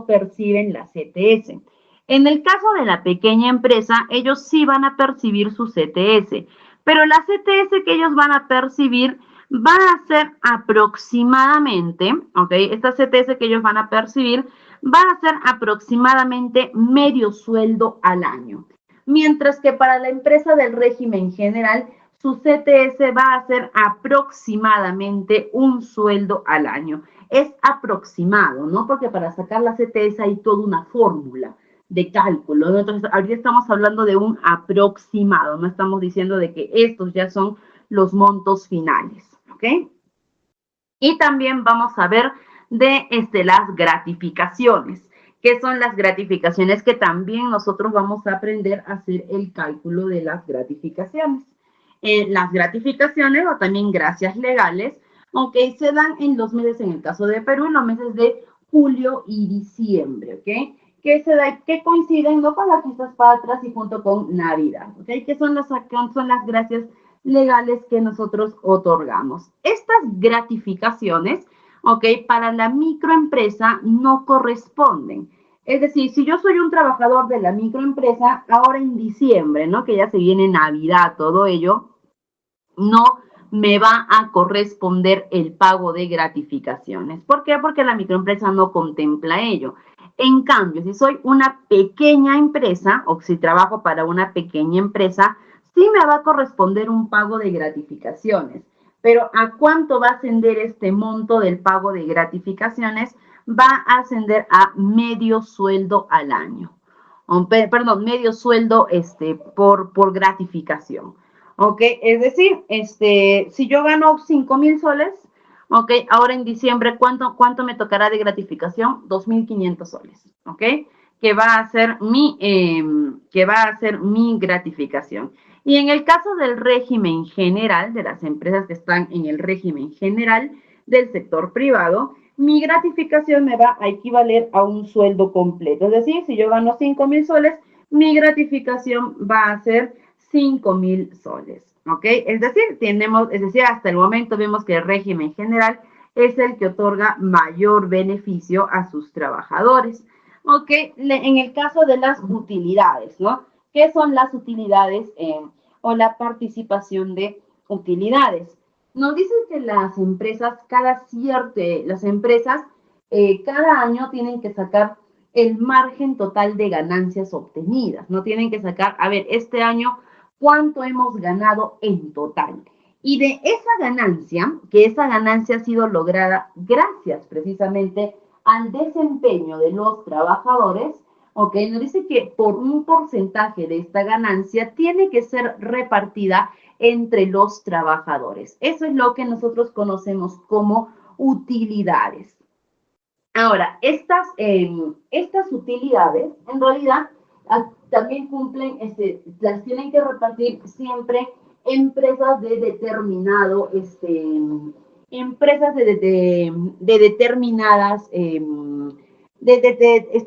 perciben la CTS. En el caso de la pequeña empresa, ellos sí van a percibir su CTS, pero la CTS que ellos van a percibir va a ser aproximadamente, ¿ok? Esta CTS que ellos van a percibir va a ser aproximadamente medio sueldo al año. Mientras que para la empresa del régimen general, su CTS va a ser aproximadamente un sueldo al año. Es aproximado, ¿no? Porque para sacar la CTS hay toda una fórmula de cálculo, ¿no? Entonces, ahorita estamos hablando de un aproximado, no estamos diciendo de que estos ya son los montos finales, ¿ok? Y también vamos a ver de las gratificaciones. ¿Qué son las gratificaciones? Que también nosotros vamos a aprender a hacer el cálculo de las gratificaciones. Las gratificaciones o también gracias legales, ok, se dan en los meses, en el caso de Perú, en los meses de julio y diciembre, ok, que coinciden no con las fiestas patrias y junto con Navidad, ok, que son las gracias legales que nosotros otorgamos. Estas gratificaciones, ok, para la microempresa no corresponden. Es decir, si yo soy un trabajador de la microempresa, ahora en diciembre, ¿no? Que ya se viene Navidad, todo ello, no me va a corresponder el pago de gratificaciones. ¿Por qué? Porque la microempresa no contempla ello. En cambio, si soy una pequeña empresa o si trabajo para una pequeña empresa, sí me va a corresponder un pago de gratificaciones. Pero ¿a cuánto va a ascender este monto del pago de gratificaciones? Va a ascender a medio sueldo al año. Perdón, medio sueldo por gratificación. ¿Ok? Es decir, si yo gano 5,000 soles, ¿ok? Ahora en diciembre, ¿cuánto me tocará de gratificación? 2,500 soles, ¿ok? Que va a ser mi gratificación. Y en el caso del régimen general, de las empresas que están en el régimen general del sector privado, mi gratificación me va a equivaler a un sueldo completo. Es decir, si yo gano 5,000 soles, mi gratificación va a ser 5,000 soles. ¿Ok? Es decir, hasta el momento vemos que el régimen general es el que otorga mayor beneficio a sus trabajadores. ¿Ok? En el caso de las utilidades, ¿no? ¿Qué son las utilidades o la participación de utilidades? Nos dicen que las empresas, cada año tienen que sacar el margen total de ganancias obtenidas. No tienen que sacar, a ver, este año, ¿cuánto hemos ganado en total? Y de esa ganancia, que esa ganancia ha sido lograda gracias precisamente al desempeño de los trabajadores, ok, nos dice que por un porcentaje de esta ganancia tiene que ser repartida entre los trabajadores. Eso es lo que nosotros conocemos como utilidades. Ahora, estas utilidades, en realidad, también cumplen, las tienen que repartir siempre empresas de determinado, empresas de determinadas,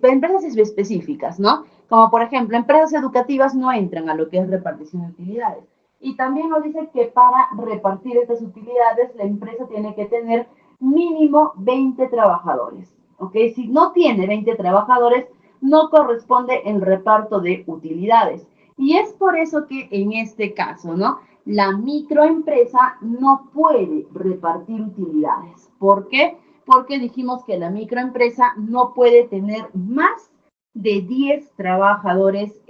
empresas específicas, ¿no? Como por ejemplo, empresas educativas no entran a lo que es repartición de utilidades. Y también nos dice que para repartir estas utilidades, la empresa tiene que tener mínimo 20 trabajadores. ¿Ok? Si no tiene 20 trabajadores, no corresponde el reparto de utilidades. Y es por eso que en este caso, ¿no? La microempresa no puede repartir utilidades. ¿Por qué? Porque dijimos que la microempresa no puede tener más de 10 trabajadores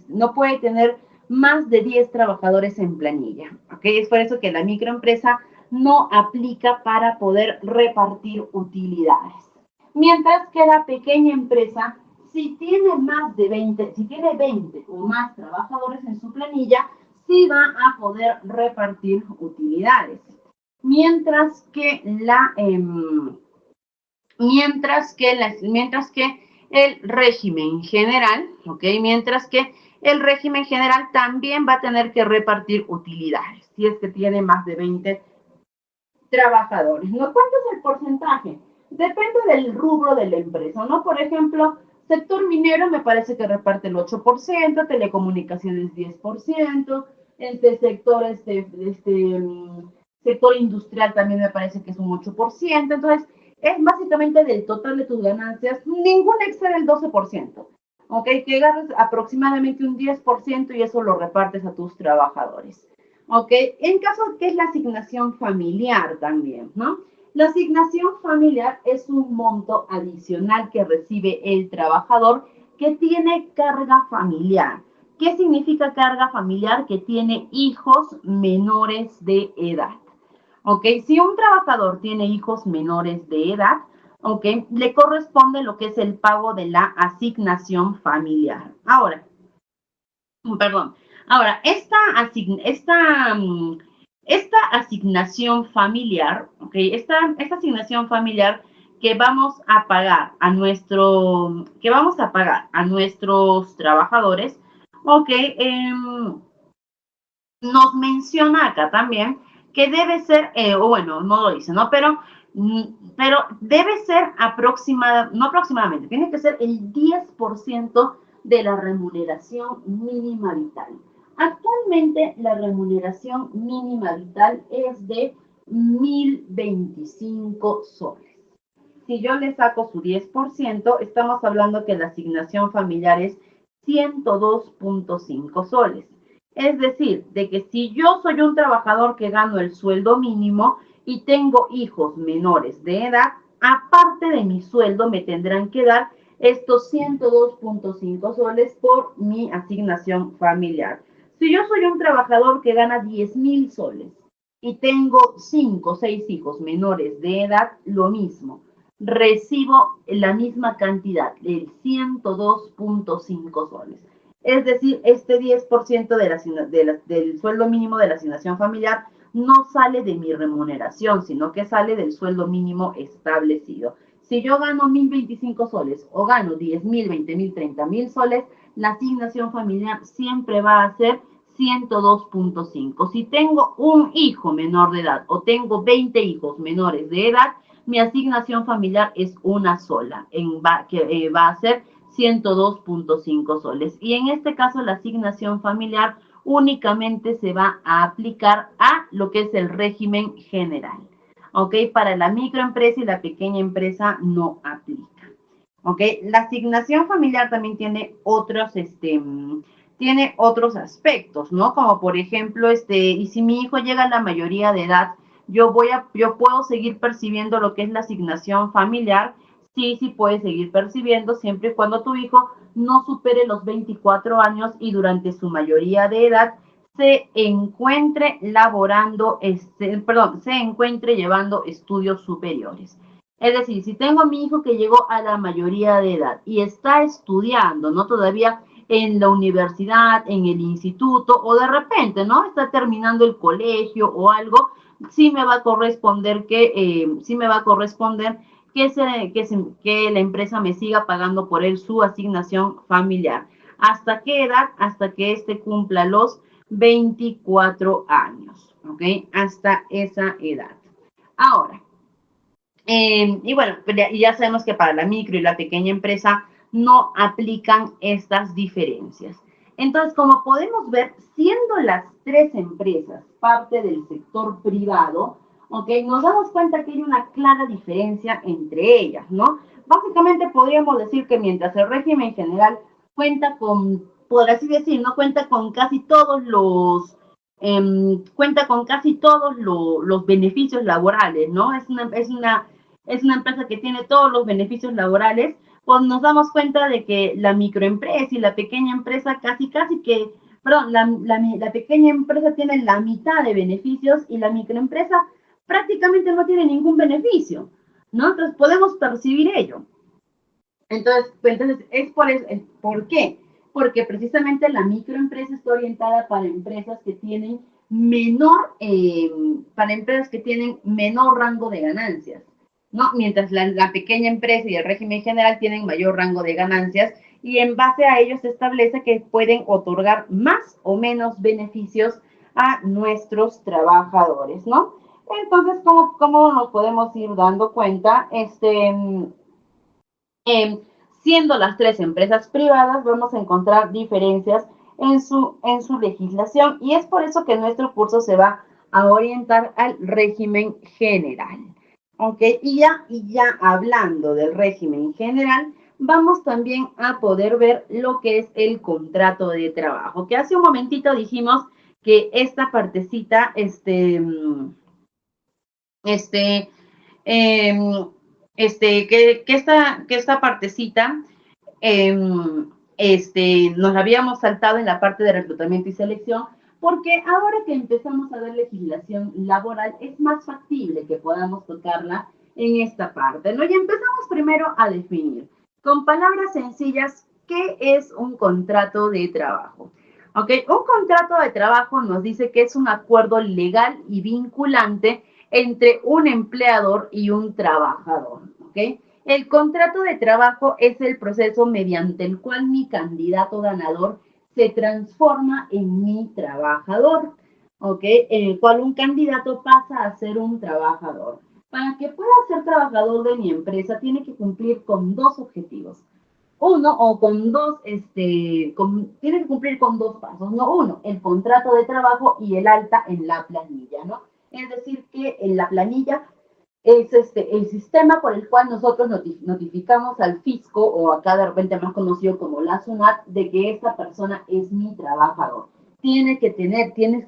no puede tener más de 10 trabajadores en planilla. ¿Ok? Es por eso que la microempresa no aplica para poder repartir utilidades. Mientras que la pequeña empresa, si tiene más de 20, si tiene 20 o más trabajadores en su planilla, sí va a poder repartir utilidades. Mientras que el régimen general, ¿ok? Mientras que el régimen general también va a tener que repartir utilidades, si es que tiene más de 20 trabajadores, ¿no? ¿Cuánto es el porcentaje? Depende del rubro de la empresa, ¿no? Por ejemplo, sector minero me parece que reparte el 8%, telecomunicaciones 10%, sector industrial también me parece que es un 8%, entonces es básicamente del total de tus ganancias, ningún excede el 12%, ¿ok? Que agarres aproximadamente un 10% y eso lo repartes a tus trabajadores. ¿Ok? En caso que es la asignación familiar también, ¿no? La asignación familiar es un monto adicional que recibe el trabajador que tiene carga familiar. ¿Qué significa carga familiar? Que tiene hijos menores de edad. ¿Ok? Si un trabajador tiene hijos menores de edad, ¿ok? Le corresponde lo que es el pago de la asignación familiar. Ahora, esta asignación familiar, ¿ok? Esta asignación familiar que vamos a pagar a nuestros trabajadores, ¿ok? Nos menciona acá también que debe ser, o bueno, no lo dice, ¿no? Pero debe ser no aproximadamente, tiene que ser el 10% de la remuneración mínima vital. Actualmente la remuneración mínima vital es de 1.025 soles. Si yo le saco su 10%, estamos hablando que la asignación familiar es 102.5 soles. Es decir, de que si yo soy un trabajador que gano el sueldo mínimo y tengo hijos menores de edad, aparte de mi sueldo me tendrán que dar estos 102.5 soles por mi asignación familiar. Si yo soy un trabajador que gana 10.000 soles y tengo 5 o 6 hijos menores de edad, lo mismo. Recibo la misma cantidad, el 102.5 soles. Es decir, este 10% del sueldo mínimo de la asignación familiar no sale de mi remuneración, sino que sale del sueldo mínimo establecido. Si yo gano 1.025 soles o gano 10.000, 20.000, 30.000 soles, la asignación familiar siempre va a ser 102.5. Si tengo un hijo menor de edad o tengo 20 hijos menores de edad, mi asignación familiar es una sola, que va a ser 102.5 soles. Y en este caso la asignación familiar únicamente se va a aplicar a lo que es el régimen general. ¿Ok? Para la microempresa y la pequeña empresa no aplica. ¿Ok? La asignación familiar también tiene otros aspectos, ¿no? Como por ejemplo, y si mi hijo llega a la mayoría de edad, yo puedo seguir percibiendo lo que es la asignación familiar. Sí puedes seguir percibiendo siempre y cuando tu hijo no supere los 24 años y durante su mayoría de edad se encuentre se encuentre llevando estudios superiores. Es decir, si tengo a mi hijo que llegó a la mayoría de edad y está estudiando, ¿no? Todavía en la universidad, en el instituto, o de repente, ¿no? Está terminando el colegio o algo, sí me va a corresponder que la empresa me siga pagando por él su asignación familiar. ¿Hasta qué edad? Hasta que éste cumpla los 24 años, ¿ok? Hasta esa edad. Ahora, y bueno, ya sabemos que para la micro y la pequeña empresa no aplican estas diferencias. Entonces, como podemos ver, siendo las tres empresas parte del sector privado, ¿okay? Nos damos cuenta que hay una clara diferencia entre ellas, ¿no? Básicamente podríamos decir que mientras el régimen general cuenta con por así decir, ¿no? Cuenta con casi todos los los beneficios laborales, ¿no? Es una empresa que tiene todos los beneficios laborales, pues nos damos cuenta de que la microempresa y la pequeña empresa perdón, la pequeña empresa tiene la mitad de beneficios y la microempresa prácticamente no tiene ningún beneficio, ¿no? Entonces podemos percibir ello. Entonces ¿por qué? Porque precisamente la microempresa está orientada para empresas que tienen menor rango de ganancias, ¿no? Mientras la pequeña empresa y el régimen general tienen mayor rango de ganancias y en base a ello se establece que pueden otorgar más o menos beneficios a nuestros trabajadores, ¿no? Entonces, ¿cómo nos podemos ir dando cuenta? Siendo las tres empresas privadas, vamos a encontrar diferencias en su legislación y es por eso que nuestro curso se va a orientar al régimen general. ¿Ok? Y ya hablando del régimen general, vamos también a poder ver lo que es el contrato de trabajo, que hace un momentito dijimos que esta partecita, que esta partecita nos habíamos saltado en la parte de reclutamiento y selección, porque ahora que empezamos a ver legislación laboral, es más factible que podamos tocarla en esta parte, ¿no? Y empezamos primero a definir, con palabras sencillas, ¿qué es un contrato de trabajo? ¿Ok? Un contrato de trabajo nos dice que es un acuerdo legal y vinculante entre un empleador y un trabajador, ¿ok? El contrato de trabajo es el proceso mediante el cual mi candidato ganador se transforma en mi trabajador, ¿ok? En el cual un candidato pasa a ser un trabajador. Para que pueda ser trabajador de mi empresa, tiene que cumplir con dos objetivos. Uno, o con dos, tiene que cumplir con dos pasos, ¿no? Uno, el contrato de trabajo y el alta en la planilla, ¿no? Es decir, que en la planilla es el sistema por el cual nosotros notificamos al fisco o acá de repente más conocido como la SUNAT de que esta persona es mi trabajador. Tienes que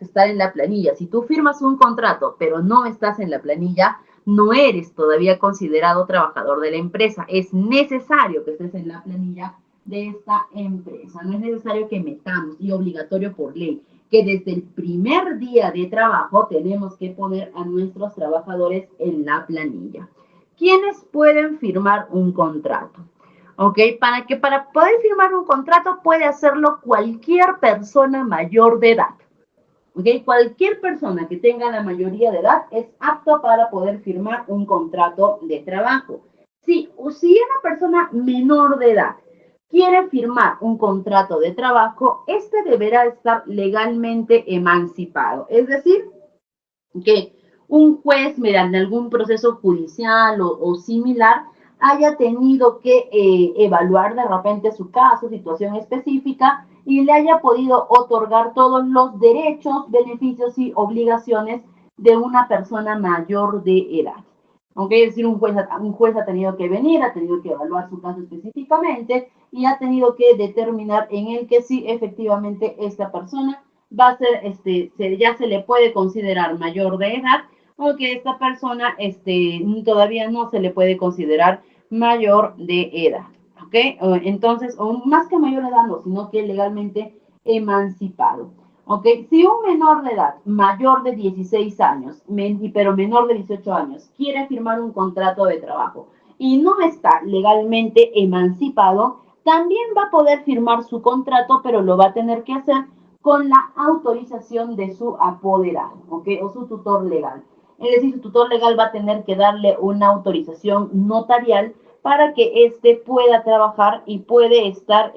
estar en la planilla. Si tú firmas un contrato pero no estás en la planilla, no eres todavía considerado trabajador de la empresa. Es necesario que estés en la planilla de esta empresa. No es necesario que metamos y obligatorio por ley que desde el primer día de trabajo tenemos que poner a nuestros trabajadores en la planilla. ¿Quiénes pueden firmar un contrato? ¿Ok? Para poder firmar un contrato puede hacerlo cualquier persona mayor de edad. ¿Ok? Cualquier persona que tenga la mayoría de edad es apto para poder firmar un contrato de trabajo. Si una persona menor de edad quiere firmar un contrato de trabajo, este deberá estar legalmente emancipado. Es decir, que un juez, mediante algún proceso judicial o similar, haya tenido que evaluar de repente su caso, situación específica, y le haya podido otorgar todos los derechos, beneficios y obligaciones de una persona mayor de edad. Aunque es decir, un juez ha tenido que venir, ha tenido que evaluar su caso específicamente y ha tenido que determinar en el que sí efectivamente esta persona va a ser, ya se le puede considerar mayor de edad o que esta persona todavía no se le puede considerar mayor de edad. ¿Ok? Entonces, o más que mayor de edad, no, sino que legalmente emancipado. ¿Ok? Si un menor de edad, mayor de 16 años, pero menor de 18 años, quiere firmar un contrato de trabajo y no está legalmente emancipado, también va a poder firmar su contrato, pero lo va a tener que hacer con la autorización de su apoderado, ¿ok? O su tutor legal. Es decir, su tutor legal va a tener que darle una autorización notarial para que éste pueda trabajar y puede estar,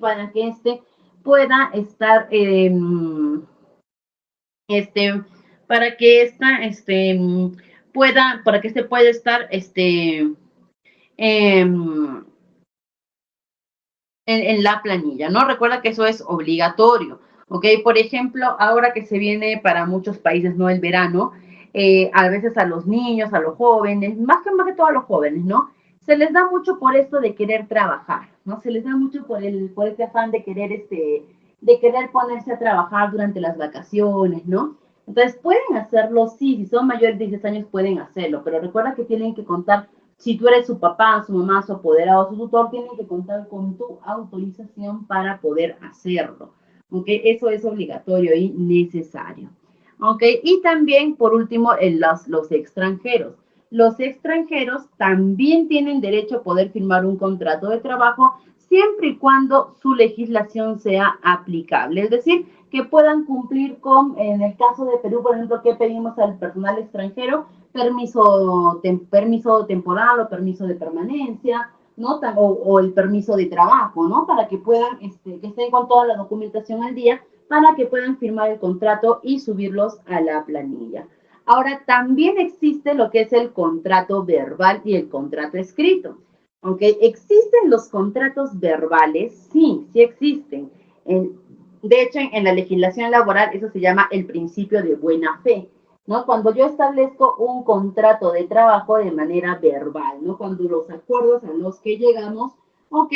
para que éste pueda estar, para que esta, para que éste pueda estar, en la planilla, ¿no? Recuerda que eso es obligatorio, ¿ok? Por ejemplo, ahora que se viene para muchos países, ¿no? El verano, a veces a los niños, a los jóvenes, más que todo a los jóvenes, ¿no? Se les da mucho por esto de querer trabajar, ¿no? Se les da mucho por este afán de querer ponerse a trabajar durante las vacaciones, ¿no? Entonces, pueden hacerlo, sí, si son mayores de 16 años pueden hacerlo, pero recuerda que tienen que contar, si tú eres su papá, su mamá, su apoderado, su tutor, tienen que contar con tu autorización para poder hacerlo, ¿ok? Eso es obligatorio y necesario, ¿ok? Y también, por último, los extranjeros. Los extranjeros también tienen derecho a poder firmar un contrato de trabajo siempre y cuando su legislación sea aplicable, es decir, que puedan cumplir con, en el caso de Perú, por ejemplo, que pedimos al personal extranjero, permiso temporal o permiso de permanencia, ¿no? O el permiso de trabajo, ¿no? Para que puedan, que estén con toda la documentación al día, para que puedan firmar el contrato y subirlos a la planilla. Ahora, también existe lo que es el contrato verbal y el contrato escrito. ¿Ok? ¿Existen los contratos verbales? Sí, sí existen. De hecho, en la legislación laboral eso se llama el principio de buena fe, ¿no? Cuando yo establezco un contrato de trabajo de manera verbal, ¿no? Cuando los acuerdos a los que llegamos, ¿ok?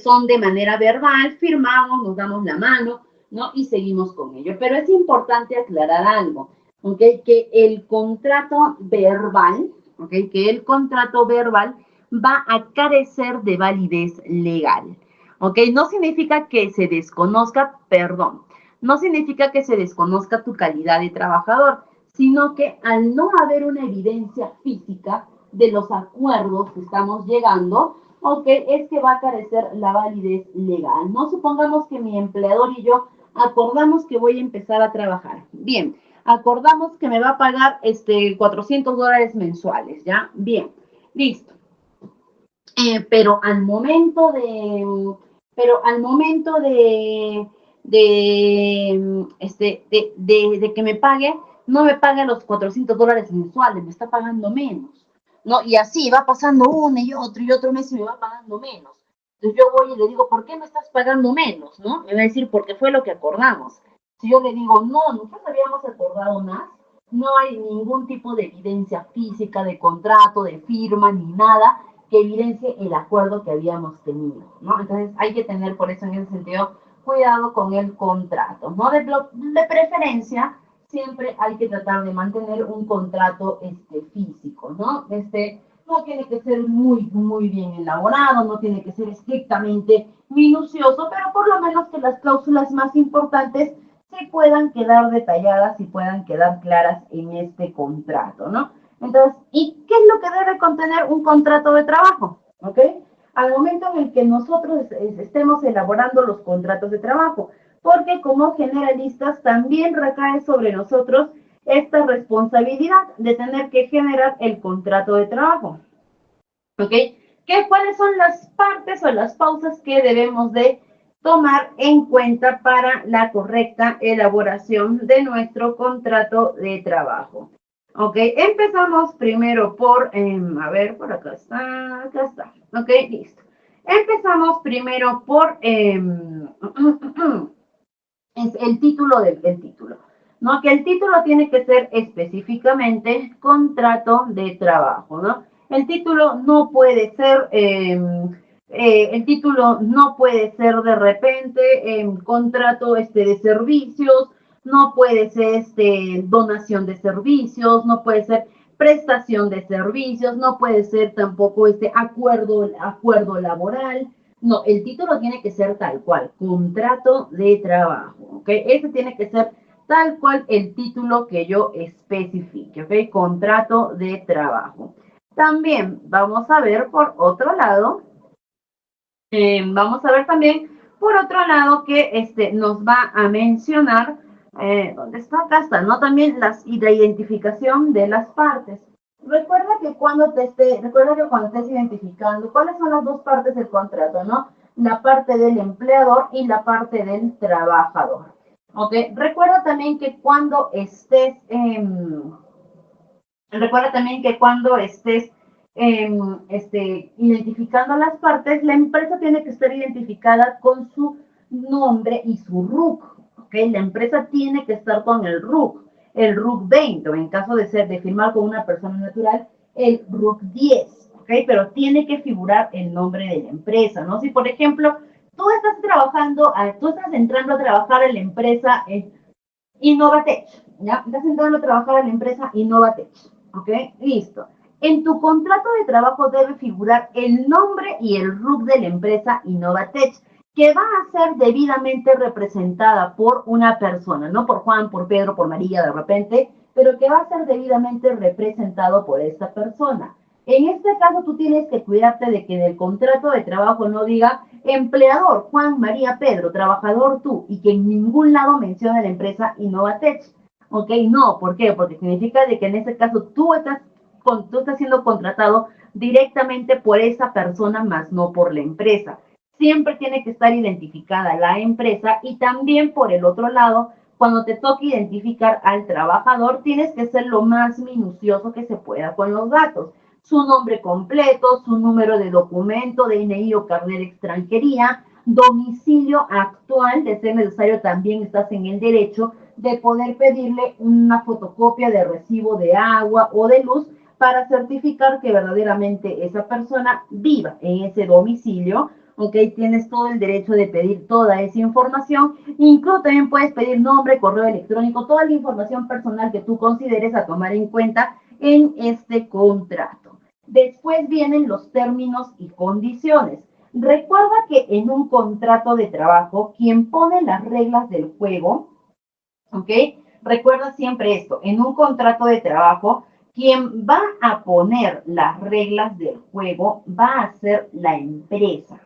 Son de manera verbal, firmamos, nos damos la mano, ¿no? Y seguimos con ello. Pero es importante aclarar algo, ¿ok? Que el contrato verbal, ¿ok? Que el contrato verbal va a carecer de validez legal, ¿ok? No significa que se desconozca, perdón, no significa que se desconozca tu calidad de trabajador, sino que al no haber una evidencia física de los acuerdos que estamos llegando, ok, es que va a carecer la validez legal. No supongamos que mi empleador y yo acordamos que voy a empezar a trabajar. Bien, acordamos que me va a pagar $400 mensuales, ¿ya? Bien, listo. Pero al momento de que me pague, no me paga los $400 mensuales, me está pagando menos, ¿no? Y así va pasando uno y otro mes y me va pagando menos. Entonces yo voy y le digo, ¿por qué me estás pagando menos? ¿No? Me va a decir, porque fue lo que acordamos. Si yo le digo, no, nosotros habíamos acordado más, no hay ningún tipo de evidencia física, de contrato, de firma, ni nada que evidencie el acuerdo que habíamos tenido, ¿no? Entonces hay que tener por eso en ese sentido cuidado con el contrato, ¿no? De preferencia siempre hay que tratar de mantener un contrato físico, ¿no? No tiene que ser muy bien elaborado, no tiene que ser estrictamente minucioso, pero por lo menos que las cláusulas más importantes se puedan quedar detalladas y puedan quedar claras en este contrato, ¿no? Entonces, ¿y qué es lo que debe contener un contrato de trabajo? ¿Ok? Al momento en el que nosotros estemos elaborando los contratos de trabajo, porque como generalistas también recae sobre nosotros esta responsabilidad de tener que generar el contrato de trabajo. ¿Ok? ¿Cuáles son las partes o las pausas que debemos de tomar en cuenta para la correcta elaboración de nuestro contrato de trabajo? Ok, empezamos primero por, a ver, por acá está, ok, listo. Empezamos primero por es el título del título, ¿no? Que el título tiene que ser específicamente contrato de trabajo, ¿no? El título no puede ser, de repente contrato de servicios, no puede ser donación de servicios, no puede ser prestación de servicios, no puede ser tampoco acuerdo laboral. No, el título tiene que ser tal cual, contrato de trabajo, ¿ok? Ese tiene que ser tal cual el título que yo especifique, ¿ok? Contrato de trabajo. También vamos a ver por otro lado, que nos va a mencionar, ¿dónde está? Acá está, ¿no? También la identificación de las partes. Recuerda que cuando estés identificando, ¿cuáles son las dos partes del contrato, no? La parte del empleador y la parte del trabajador. ¿Ok? Recuerda también que cuando estés identificando las partes, la empresa tiene que estar identificada con su nombre y su RUC, ¿ok? La empresa tiene que estar con el RUC 20, o en caso de firmar con una persona natural, el RUC 10, ¿ok? Pero tiene que figurar el nombre de la empresa, ¿no? Si, por ejemplo, tú estás entrando a trabajar en la empresa Innovatech, ¿ya? Estás entrando a trabajar en la empresa Innovatech, ¿ok? Listo. En tu contrato de trabajo debe figurar el nombre y el RUC de la empresa Innovatech, que va a ser debidamente representada por una persona, no por Juan, por Pedro, por María de repente, pero que va a ser debidamente representado por esta persona. En este caso, tú tienes que cuidarte de que en el contrato de trabajo no diga empleador Juan, María, Pedro, trabajador tú, y que en ningún lado mencione la empresa Innovatech. ¿Ok? No, ¿por qué? Porque significa de que en este caso tú estás siendo contratado directamente por esa persona, más no por la empresa. Siempre tiene que estar identificada la empresa y también por el otro lado, cuando te toque identificar al trabajador, tienes que ser lo más minucioso que se pueda con los datos. Su nombre completo, su número de documento, DNI o carnet de extranjería, domicilio actual, de ser necesario también estás en el derecho de poder pedirle una fotocopia de recibo de agua o de luz para certificar que verdaderamente esa persona viva en ese domicilio. ¿Ok? Tienes todo el derecho de pedir toda esa información. Incluso también puedes pedir nombre, correo electrónico, toda la información personal que tú consideres a tomar en cuenta en este contrato. Después vienen los términos y condiciones. Recuerda que en un contrato de trabajo, quien pone las reglas del juego, ¿ok? Recuerda siempre esto, en un contrato de trabajo, quien va a poner las reglas del juego va a ser la empresa.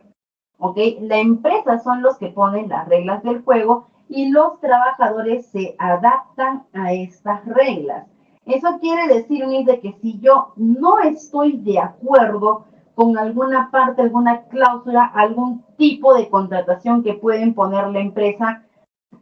¿Ok? La empresa son los que ponen las reglas del juego y los trabajadores se adaptan a estas reglas. Eso quiere decir, de que si yo no estoy de acuerdo con alguna parte, alguna cláusula, algún tipo de contratación que pueden poner la empresa,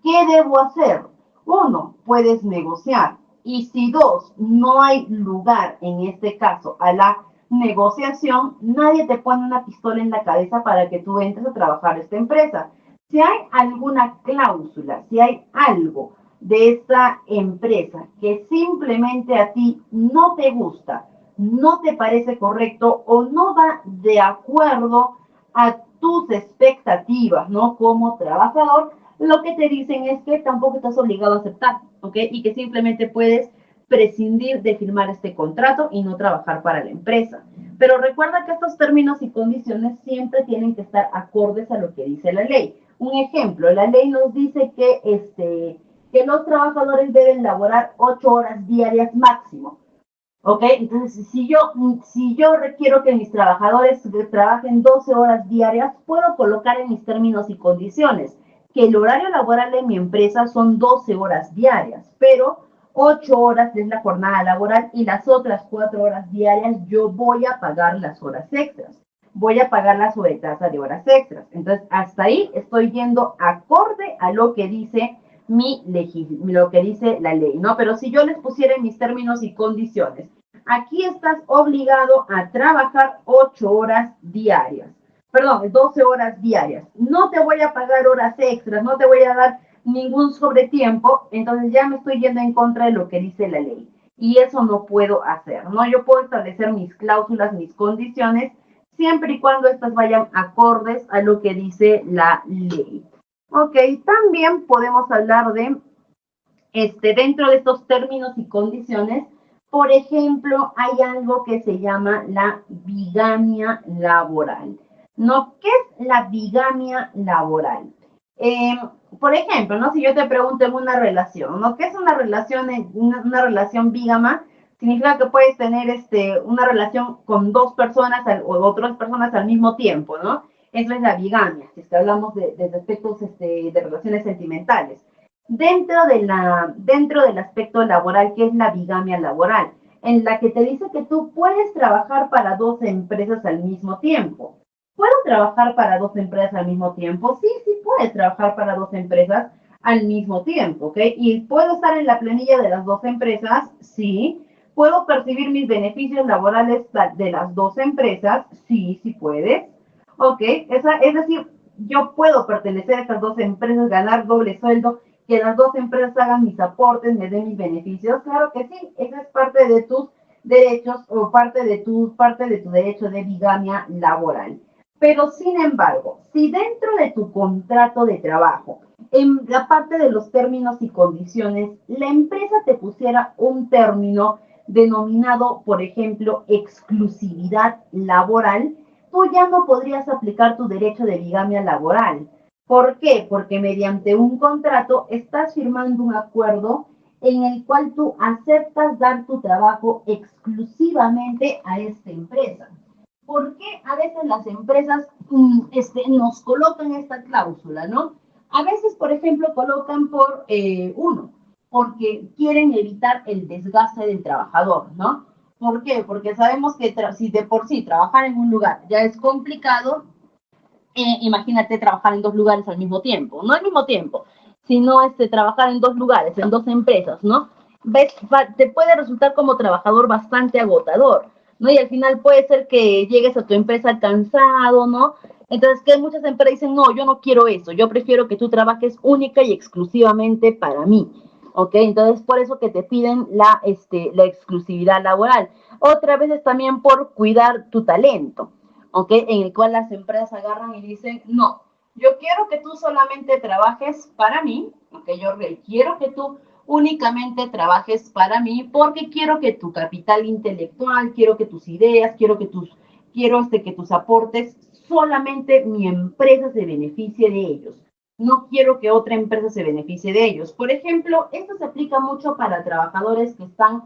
¿qué debo hacer? Uno, puedes negociar. Y si dos, no hay lugar en este caso a la negociación, nadie te pone una pistola en la cabeza para que tú entres a trabajar a esta empresa. Si hay alguna cláusula, si hay algo de esta empresa que simplemente a ti no te gusta, no te parece correcto o no va de acuerdo a tus expectativas, ¿no? Como trabajador, lo que te dicen es que tampoco estás obligado a aceptar, ¿ok? Y que simplemente puedes prescindir de firmar este contrato y no trabajar para la empresa. Pero recuerda que estos términos y condiciones siempre tienen que estar acordes a lo que dice la ley. Un ejemplo, la ley nos dice que los trabajadores deben laborar 8 horas diarias máximo. ¿Ok? Entonces, si yo requiero que mis trabajadores trabajen 12 horas diarias, puedo colocar en mis términos y condiciones que el horario laboral de mi empresa son 12 horas diarias, pero 8 horas es la jornada laboral y las otras 4 horas diarias yo voy a pagar las horas extras. Voy a pagar la sobretasa de horas extras. Entonces, hasta ahí estoy yendo acorde a lo que dice lo que dice la ley, ¿no? Pero si yo les pusiera en mis términos y condiciones, aquí estás obligado a trabajar 8 horas diarias, perdón, 12 horas diarias, no te voy a pagar horas extras, no te voy a dar ningún sobretiempo, entonces ya me estoy yendo en contra de lo que dice la ley. Y eso no puedo hacer, ¿no? Yo puedo establecer mis cláusulas, mis condiciones, siempre y cuando estas vayan acordes a lo que dice la ley. Ok, también podemos hablar de, dentro de estos términos y condiciones, por ejemplo, hay algo que se llama la bigamia laboral. ¿No? ¿Qué es la bigamia laboral? Por ejemplo, ¿no? Si yo te pregunto en una relación, ¿no? ¿Qué es una relación bígama? Significa que puedes tener una relación con dos personas o otras personas al mismo tiempo, ¿no? Eso es la bigamia, si es que hablamos de aspectos de relaciones sentimentales. Dentro del aspecto laboral, ¿qué es la bigamia laboral? En la que te dice que tú puedes trabajar para dos empresas al mismo tiempo. ¿Puedo trabajar para dos empresas al mismo tiempo? Sí, sí puedes trabajar para dos empresas al mismo tiempo, ¿ok? ¿Y puedo estar en la planilla de las dos empresas? Sí. ¿Puedo percibir mis beneficios laborales de las dos empresas? Sí, sí puedes. Ok, es decir, yo puedo pertenecer a estas dos empresas, ganar doble sueldo, que las dos empresas hagan mis aportes, me den mis beneficios. Claro que sí, esa es parte de tus derechos o parte de tu derecho de bigamia laboral. Pero sin embargo, si dentro de tu contrato de trabajo, en la parte de los términos y condiciones, la empresa te pusiera un término denominado, por ejemplo, exclusividad laboral, tú ya no podrías aplicar tu derecho de bigamia laboral. ¿Por qué? Porque mediante un contrato estás firmando un acuerdo en el cual tú aceptas dar tu trabajo exclusivamente a esta empresa. ¿Por qué a veces las empresas nos colocan esta cláusula, no? A veces, por ejemplo, colocan por porque quieren evitar el desgaste del trabajador, ¿no? ¿Por qué? Porque sabemos que si de por sí trabajar en un lugar ya es complicado, imagínate trabajar en dos lugares al mismo tiempo, no al mismo tiempo, sino trabajar en dos lugares, en dos empresas, ¿no? ¿Ves? Te puede resultar como trabajador bastante agotador, ¿no? Y al final puede ser que llegues a tu empresa cansado, ¿no? Entonces, que muchas empresas dicen, no, yo no quiero eso, yo prefiero que tú trabajes única y exclusivamente para mí, ¿ok? Entonces, por eso que te piden la exclusividad laboral. Otra vez es también por cuidar tu talento, ¿ok? En el cual las empresas agarran y dicen, no, yo quiero que tú solamente trabajes para mí, ¿ok? Yo quiero que tú únicamente trabajes para mí porque quiero que tu capital intelectual, quiero que tus ideas, quiero que tus aportes, solamente mi empresa se beneficie de ellos. No quiero que otra empresa se beneficie de ellos. Por ejemplo, esto se aplica mucho para trabajadores que están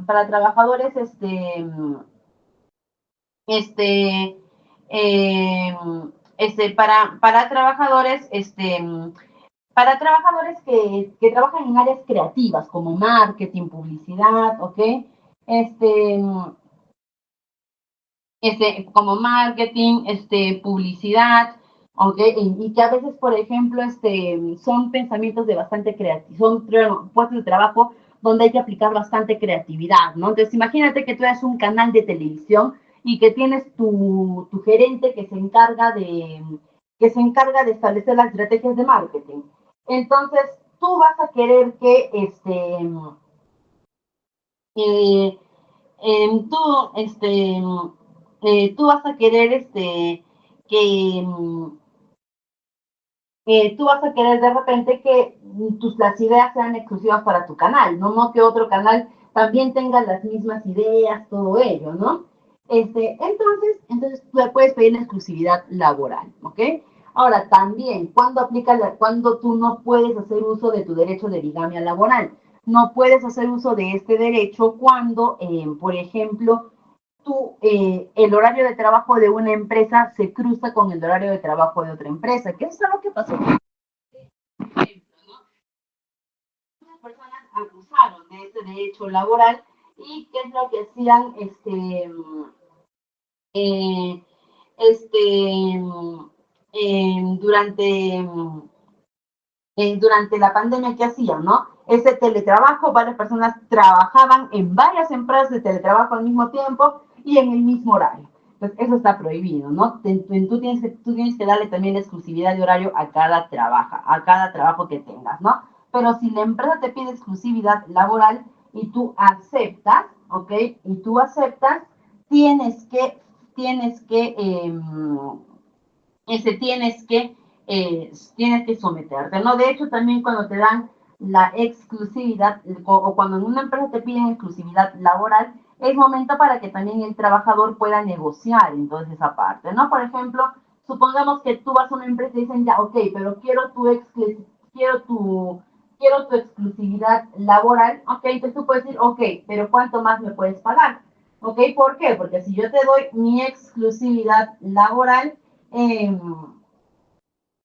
para trabajadores, este, eh, para trabajadores que trabajan en áreas creativas como marketing, publicidad, ¿ok? Este, como marketing, publicidad, ¿ok? Y que a veces, por ejemplo, son pensamientos de bastante creatividad, son puestos de trabajo donde hay que aplicar bastante creatividad, ¿no? Entonces, imagínate que tú eres un canal de televisión y que tienes tu gerente que se encarga de establecer las estrategias de marketing. Entonces, tú vas a querer que eh, tú, tú vas a querer que tú vas a querer de repente que las ideas sean exclusivas para tu canal, ¿no? No que otro canal también tenga las mismas ideas, todo ello, ¿no? Entonces tú puedes pedir la exclusividad laboral, ¿ok? Ahora, también, cuando tú no puedes hacer uso de tu derecho de bigamia laboral? No puedes hacer uso de este derecho cuando, por ejemplo, el horario de trabajo de una empresa se cruza con el horario de trabajo de otra empresa, que es lo que pasó. Por ejemplo, ¿no? Muchas personas abusaron de este derecho laboral y qué es lo que hacían eh, este, durante la pandemia, ¿qué hacían, no? Ese teletrabajo, varias personas trabajaban en varias empresas de teletrabajo al mismo tiempo y en el mismo horario. Entonces, eso está prohibido, ¿no? Tú tienes que darle también la exclusividad de horario a cada trabajo que tengas, ¿no? Pero si la empresa te pide exclusividad laboral y tú aceptas, ¿ok? Y tú aceptas, tienes que, tienes que, eh, tienes que someterte, ¿no? De hecho, también cuando te dan la exclusividad o cuando en una empresa te piden exclusividad laboral, es momento para que también el trabajador pueda negociar entonces esa parte, ¿no? Por ejemplo, supongamos que tú vas a una empresa y dicen, ya, ok, pero quiero tu exclusividad laboral, ok, entonces tú puedes decir, ok, pero ¿cuánto más me puedes pagar? Ok, ¿por qué? Porque si yo te doy mi exclusividad laboral, eh,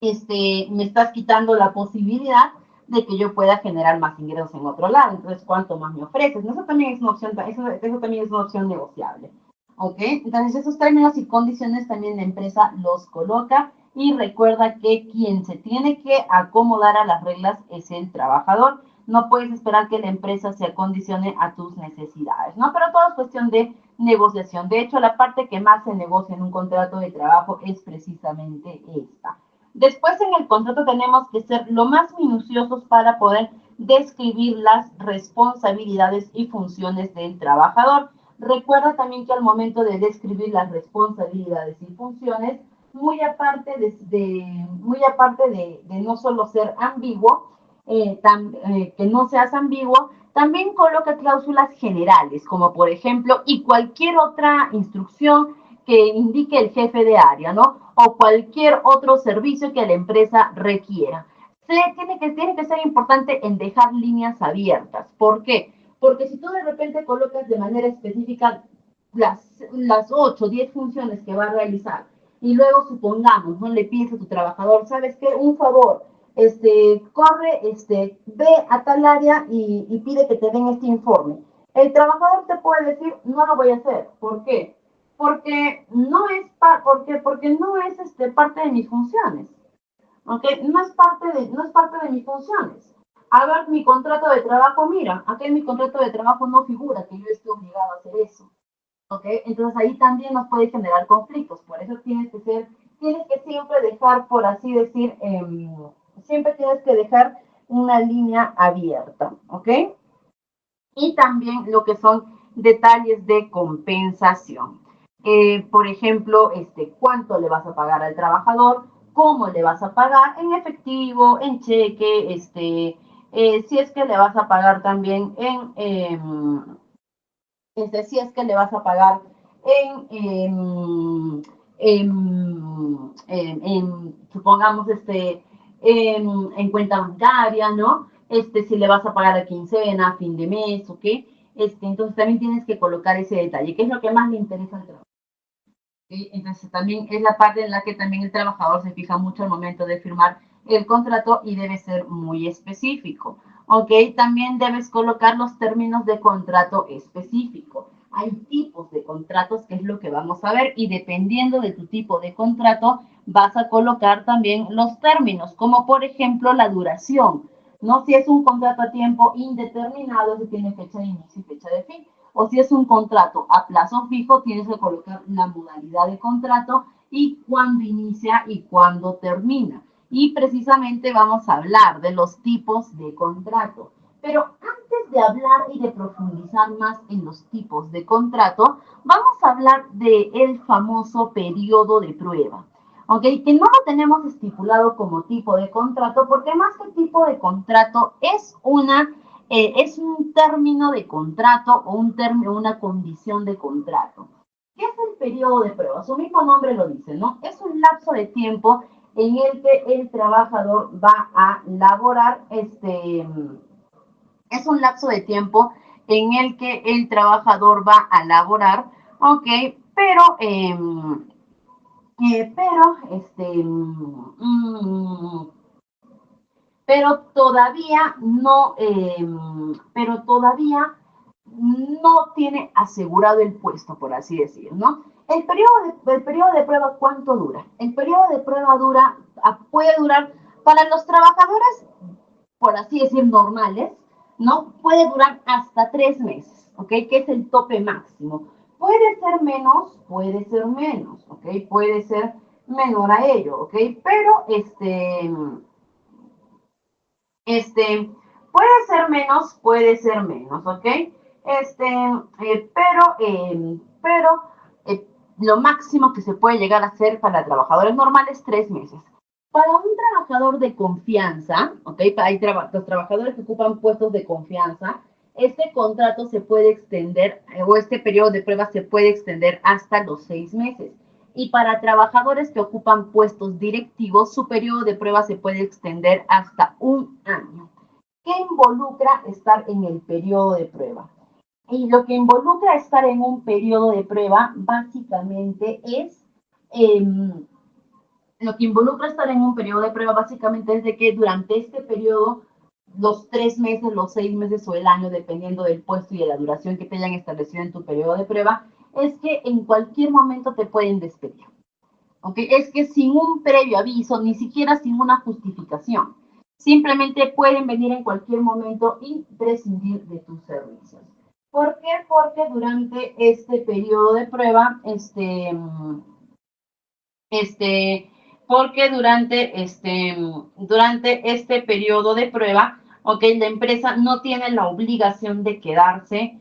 me estás quitando la posibilidad de que yo pueda generar más ingresos en otro lado. Entonces, ¿cuánto más me ofreces? Eso también es una opción, eso también es una opción negociable. ¿Ok? Entonces, esos términos y condiciones también la empresa los coloca y recuerda que quien se tiene que acomodar a las reglas es el trabajador. No puedes esperar que la empresa se acondicione a tus necesidades, ¿no? Pero todo es cuestión de negociación. De hecho, la parte que más se negocia en un contrato de trabajo es precisamente esta. Después en el contrato tenemos que ser lo más minuciosos para poder describir las responsabilidades y funciones del trabajador. Recuerda también que al momento de describir las responsabilidades y funciones, muy aparte de no solo ser ambiguo, que no seas ambiguo, también coloca cláusulas generales, como por ejemplo, y cualquier otra instrucción que indique el jefe de área, ¿no? O cualquier otro servicio que la empresa requiera. Tiene que ser importante en dejar líneas abiertas. ¿Por qué? Porque si tú de repente colocas de manera específica las 8 o 10 funciones que va a realizar y luego supongamos, no le pides a tu trabajador, ¿sabes qué? Un favor, corre, ve a tal área y pide que te den este informe. El trabajador te puede decir, no lo voy a hacer. ¿Por qué? Porque no es, porque no es parte de mis funciones. ¿Ok? No es parte de mis funciones. A ver, mi contrato de trabajo, mira, aquí en mi contrato de trabajo no figura que yo esté obligado a hacer eso. ¿Ok? Entonces ahí también nos puede generar conflictos. Por eso tienes que siempre dejar, por así decir, siempre tienes que dejar una línea abierta. ¿Ok? Y también lo que son detalles de compensación. Por ejemplo, cuánto le vas a pagar al trabajador, cómo le vas a pagar, en efectivo, en cheque, si es que le vas a pagar también si es que le vas a pagar supongamos, en cuenta bancaria, ¿no? Si le vas a pagar a quincena, a fin de mes, ¿ok? Entonces también tienes que colocar ese detalle, que es lo que más le interesa al trabajador. ¿Sí? Entonces también es la parte en la que también el trabajador se fija mucho al momento de firmar el contrato y debe ser muy específico. ¿Ok? También debes colocar los términos de contrato específico. Hay tipos de contratos, que es lo que vamos a ver, y dependiendo de tu tipo de contrato, vas a colocar también los términos, como por ejemplo la duración. No, si es un contrato a tiempo indeterminado, se tiene fecha de inicio y fecha de fin. O si es un contrato a plazo fijo, tienes que colocar la modalidad de contrato y cuándo inicia y cuándo termina. Y precisamente vamos a hablar de los tipos de contrato. Pero antes de hablar y de profundizar más en los tipos de contrato, vamos a hablar del famoso periodo de prueba. ¿Ok? Que no lo tenemos estipulado como tipo de contrato, porque más que tipo de contrato es un término de contrato o una condición de contrato. ¿Qué es el periodo de prueba? Su mismo nombre lo dice, ¿no? Es un lapso de tiempo en el que el trabajador va a laborar, es un lapso de tiempo en el que el trabajador va a laborar, ¿ok? Pero, eh, pero, este, mm, pero todavía no, tiene asegurado el puesto, por así decir, ¿no? El periodo de prueba, ¿cuánto dura? El periodo de prueba puede durar para los trabajadores, por así decir, normales, ¿no? Puede durar hasta 3 meses, ¿ok? Que es el tope máximo. Puede ser menos, ¿ok? Puede ser menor a ello, ¿ok? Pero, puede ser menos, ¿ok? Pero lo máximo que se puede llegar a hacer para trabajadores normales, 3 meses. Para un trabajador de confianza, ¿ok? Los trabajadores que ocupan puestos de confianza, este contrato se puede extender, o este periodo de prueba se puede extender hasta los 6 meses. Y para trabajadores que ocupan puestos directivos, su periodo de prueba se puede extender hasta 1 año. ¿Qué involucra estar en el periodo de prueba? Y lo que involucra estar en un periodo de prueba básicamente es, lo que involucra estar en un periodo de prueba básicamente es de que durante este periodo, los 3 meses, los 6 meses o el año, dependiendo del puesto y de la duración que te hayan establecido en tu periodo de prueba, es que en cualquier momento te pueden despedir. ¿Ok? Es que sin un previo aviso, ni siquiera sin una justificación. Simplemente pueden venir en cualquier momento y prescindir de tus servicios. ¿Por qué? Porque durante este periodo de prueba, porque durante este periodo de prueba ¿ok? La empresa no tiene la obligación de quedarse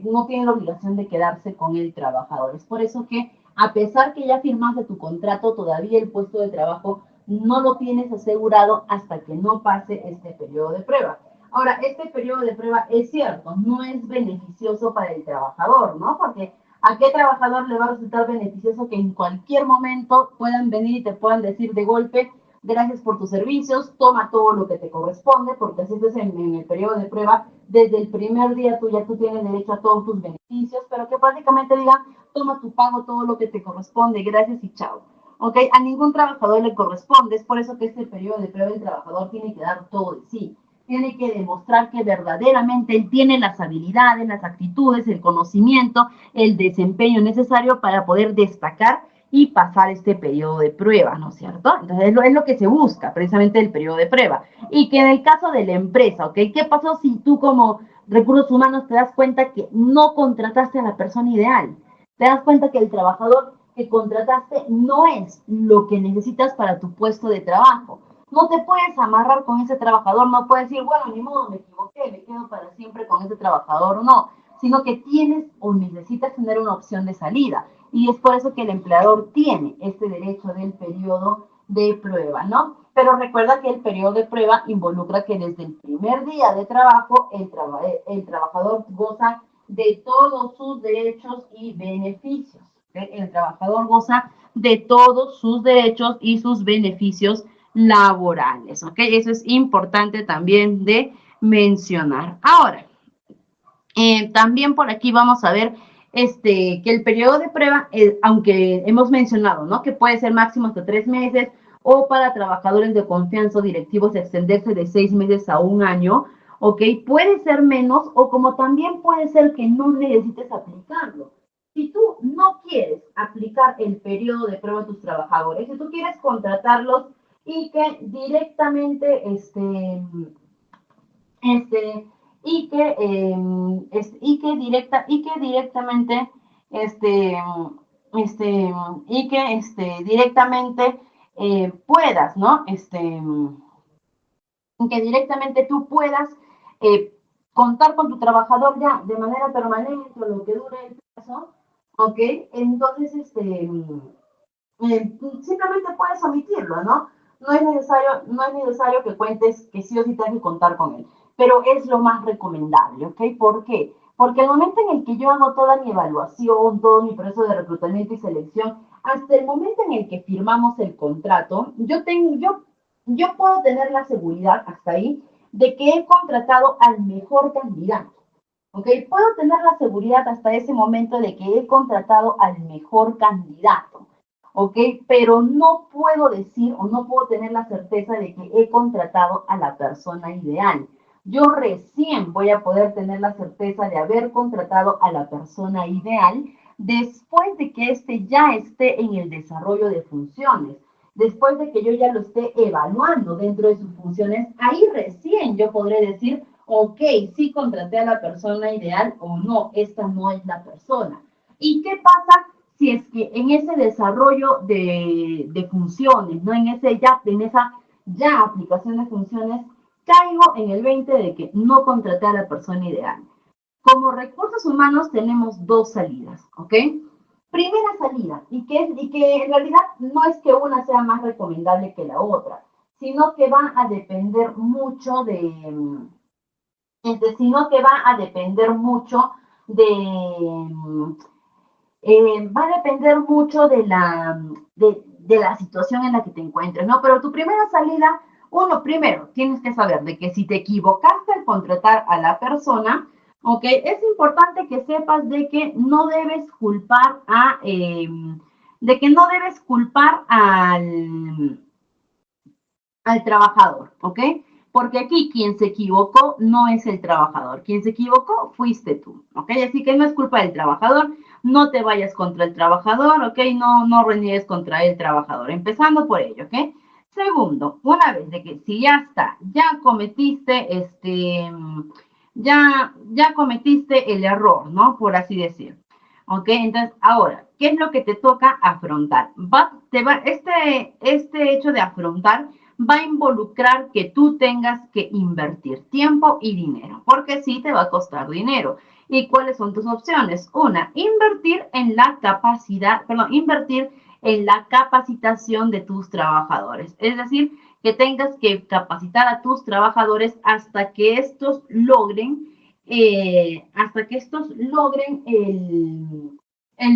no tiene la obligación de quedarse con el trabajador. Es por eso que, a pesar que ya firmaste tu contrato, todavía el puesto de trabajo no lo tienes asegurado hasta que no pase este periodo de prueba. Ahora, este periodo de prueba es cierto, no es beneficioso para el trabajador, ¿no? Porque ¿a qué trabajador le va a resultar beneficioso que en cualquier momento puedan venir y te puedan decir de golpe, gracias por tus servicios, toma todo lo que te corresponde, porque así es en el periodo de prueba, desde el primer día tú tienes derecho a todos tus beneficios, pero que prácticamente digan, toma tu pago, todo lo que te corresponde, gracias y chao. ¿Ok? A ningún trabajador le corresponde, es por eso que este periodo de prueba el trabajador tiene que dar todo de sí. Tiene que demostrar que verdaderamente él tiene las habilidades, las actitudes, el conocimiento, el desempeño necesario para poder destacar y pasar este periodo de prueba, ¿no es cierto? Entonces es lo que se busca, precisamente el periodo de prueba. Y que en el caso de la empresa, ¿ok? ¿Qué pasó si tú como recursos humanos te das cuenta que no contrataste a la persona ideal? Te das cuenta que el trabajador que contrataste no es lo que necesitas para tu puesto de trabajo. No te puedes amarrar con ese trabajador, no puedes decir, bueno, ni modo, me equivoqué, me quedo para siempre con ese trabajador, no, sino que tienes o necesitas tener una opción de salida. Y es por eso que el empleador tiene este derecho del periodo de prueba, ¿no? Pero recuerda que el periodo de prueba involucra que desde el primer día de trabajo el trabajador goza de todos sus derechos y beneficios. ¿Okay? El trabajador goza de todos sus derechos y sus beneficios laborales. ¿Ok? Eso es importante también de mencionar. Ahora, también por aquí vamos a ver que el periodo de prueba, aunque hemos mencionado, ¿no? Que puede ser máximo hasta 3 meses o para trabajadores de confianza o directivos extenderse de 6 meses a 1 año, ¿ok? Puede ser menos o como también puede ser que no necesites aplicarlo. Si tú no quieres aplicar el periodo de prueba a tus trabajadores, si tú quieres contratarlos y que directamente este, y que directamente directamente puedas, ¿no? Que directamente tú puedas eh, contar con tu trabajador ya de manera permanente o lo que dure el plazo, ¿ok? Entonces, simplemente puedes omitirlo, ¿no? No es necesario que cuentes que sí o sí tengas que contar con él, pero es lo más recomendable, ¿ok? ¿Por qué? Porque al momento en el que yo hago toda mi evaluación, todo mi proceso de reclutamiento y selección, hasta el momento en el que firmamos el contrato, yo puedo tener la seguridad hasta ahí de que he contratado al mejor candidato. ¿Ok? Puedo tener la seguridad hasta ese momento de que he contratado al mejor candidato. ¿Ok? Pero no puedo decir o no puedo tener la certeza de que he contratado a la persona ideal. Yo recién voy a poder tener la certeza de haber contratado a la persona ideal después de que éste ya esté en el desarrollo de funciones. Después de que yo ya lo esté evaluando dentro de sus funciones, ahí recién yo podré decir, ok, sí contraté a la persona ideal o no, esta no es la persona. ¿Y qué pasa si es que en ese desarrollo de funciones, ¿no? En esa ya aplicación de funciones, caigo en el 20 de que no contraté a la persona ideal? Como recursos humanos tenemos dos salidas, ¿ok? Primera salida, y que en realidad no es que una sea más recomendable que la otra, sino que va a depender mucho sino que va a depender mucho va a depender mucho de la situación en la que te encuentres, ¿no? Pero tu primera salida, primero, tienes que saber de que si te equivocaste al contratar a la persona, ¿ok? Es importante que sepas de que no debes culpar al trabajador, ¿ok? Porque aquí quien se equivocó no es el trabajador, quien se equivocó fuiste tú, ¿ok? Así que no es culpa del trabajador, no te vayas contra el trabajador, ¿ok? No reniegues contra el trabajador, empezando por ello, ¿ok? Segundo, una vez de que si ya está, ya cometiste el error, ¿no? Por así decir. ¿Ok? Entonces, ahora, ¿qué es lo que te toca afrontar? Este hecho de afrontar va a involucrar que tú tengas que invertir tiempo y dinero, porque sí te va a costar dinero. ¿Y cuáles son tus opciones? Una, invertir en la invertir en la capacitación de tus trabajadores. Es decir, que tengas que capacitar a tus trabajadores hasta que estos logren, el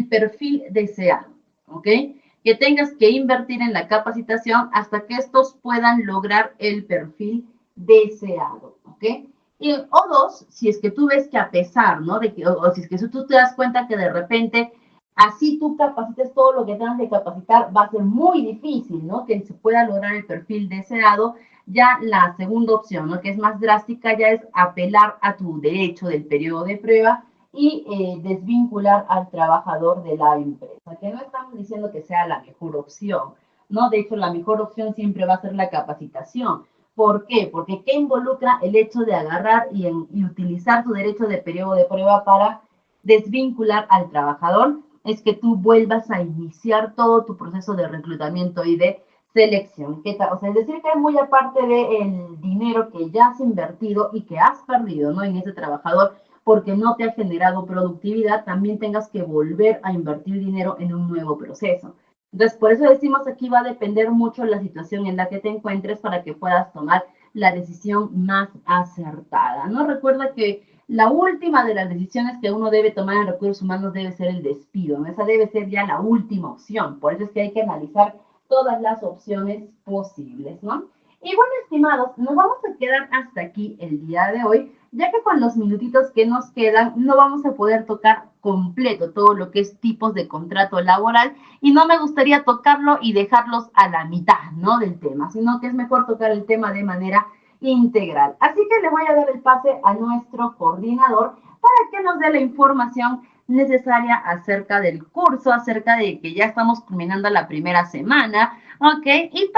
perfil deseado, ¿ok? Que tengas que invertir en la capacitación hasta que estos puedan lograr el perfil deseado, ¿ok? O dos, si es que tú ves que a pesar, ¿no? O si es que tú te das cuenta que de repente así tú capacites todo lo que tengas que capacitar, va a ser muy difícil, ¿no? Que se pueda lograr el perfil deseado. Ya la segunda opción, ¿no? Que es más drástica, ya es apelar a tu derecho del periodo de prueba y desvincular al trabajador de la empresa, que no estamos diciendo que sea la mejor opción, ¿no? De hecho, la mejor opción siempre va a ser la capacitación. ¿Por qué? Porque ¿qué involucra el hecho de agarrar y utilizar tu derecho de periodo de prueba para desvincular al trabajador? Es que tú vuelvas a iniciar todo tu proceso de reclutamiento y de selección. ¿Qué tal? O sea, es decir, que muy aparte del dinero que ya has invertido y que has perdido, ¿no? En ese trabajador, porque no te ha generado productividad, también tengas que volver a invertir dinero en un nuevo proceso. Entonces, por eso decimos aquí va a depender mucho la situación en la que te encuentres para que puedas tomar la decisión más acertada, ¿no? Recuerda que la última de las decisiones que uno debe tomar en recursos humanos debe ser el despido, ¿no? Esa debe ser ya la última opción. Por eso es que hay que analizar todas las opciones posibles, ¿no? Y bueno, estimados, nos vamos a quedar hasta aquí el día de hoy, ya que con los minutitos que nos quedan no vamos a poder tocar completo todo lo que es tipos de contrato laboral y no me gustaría tocarlo y dejarlos a la mitad, ¿no? Del tema, sino que es mejor tocar el tema de manera integral. Así que le voy a dar el pase a nuestro coordinador para que nos dé la información necesaria acerca del curso, acerca de que ya estamos culminando la primera semana, ¿ok? Y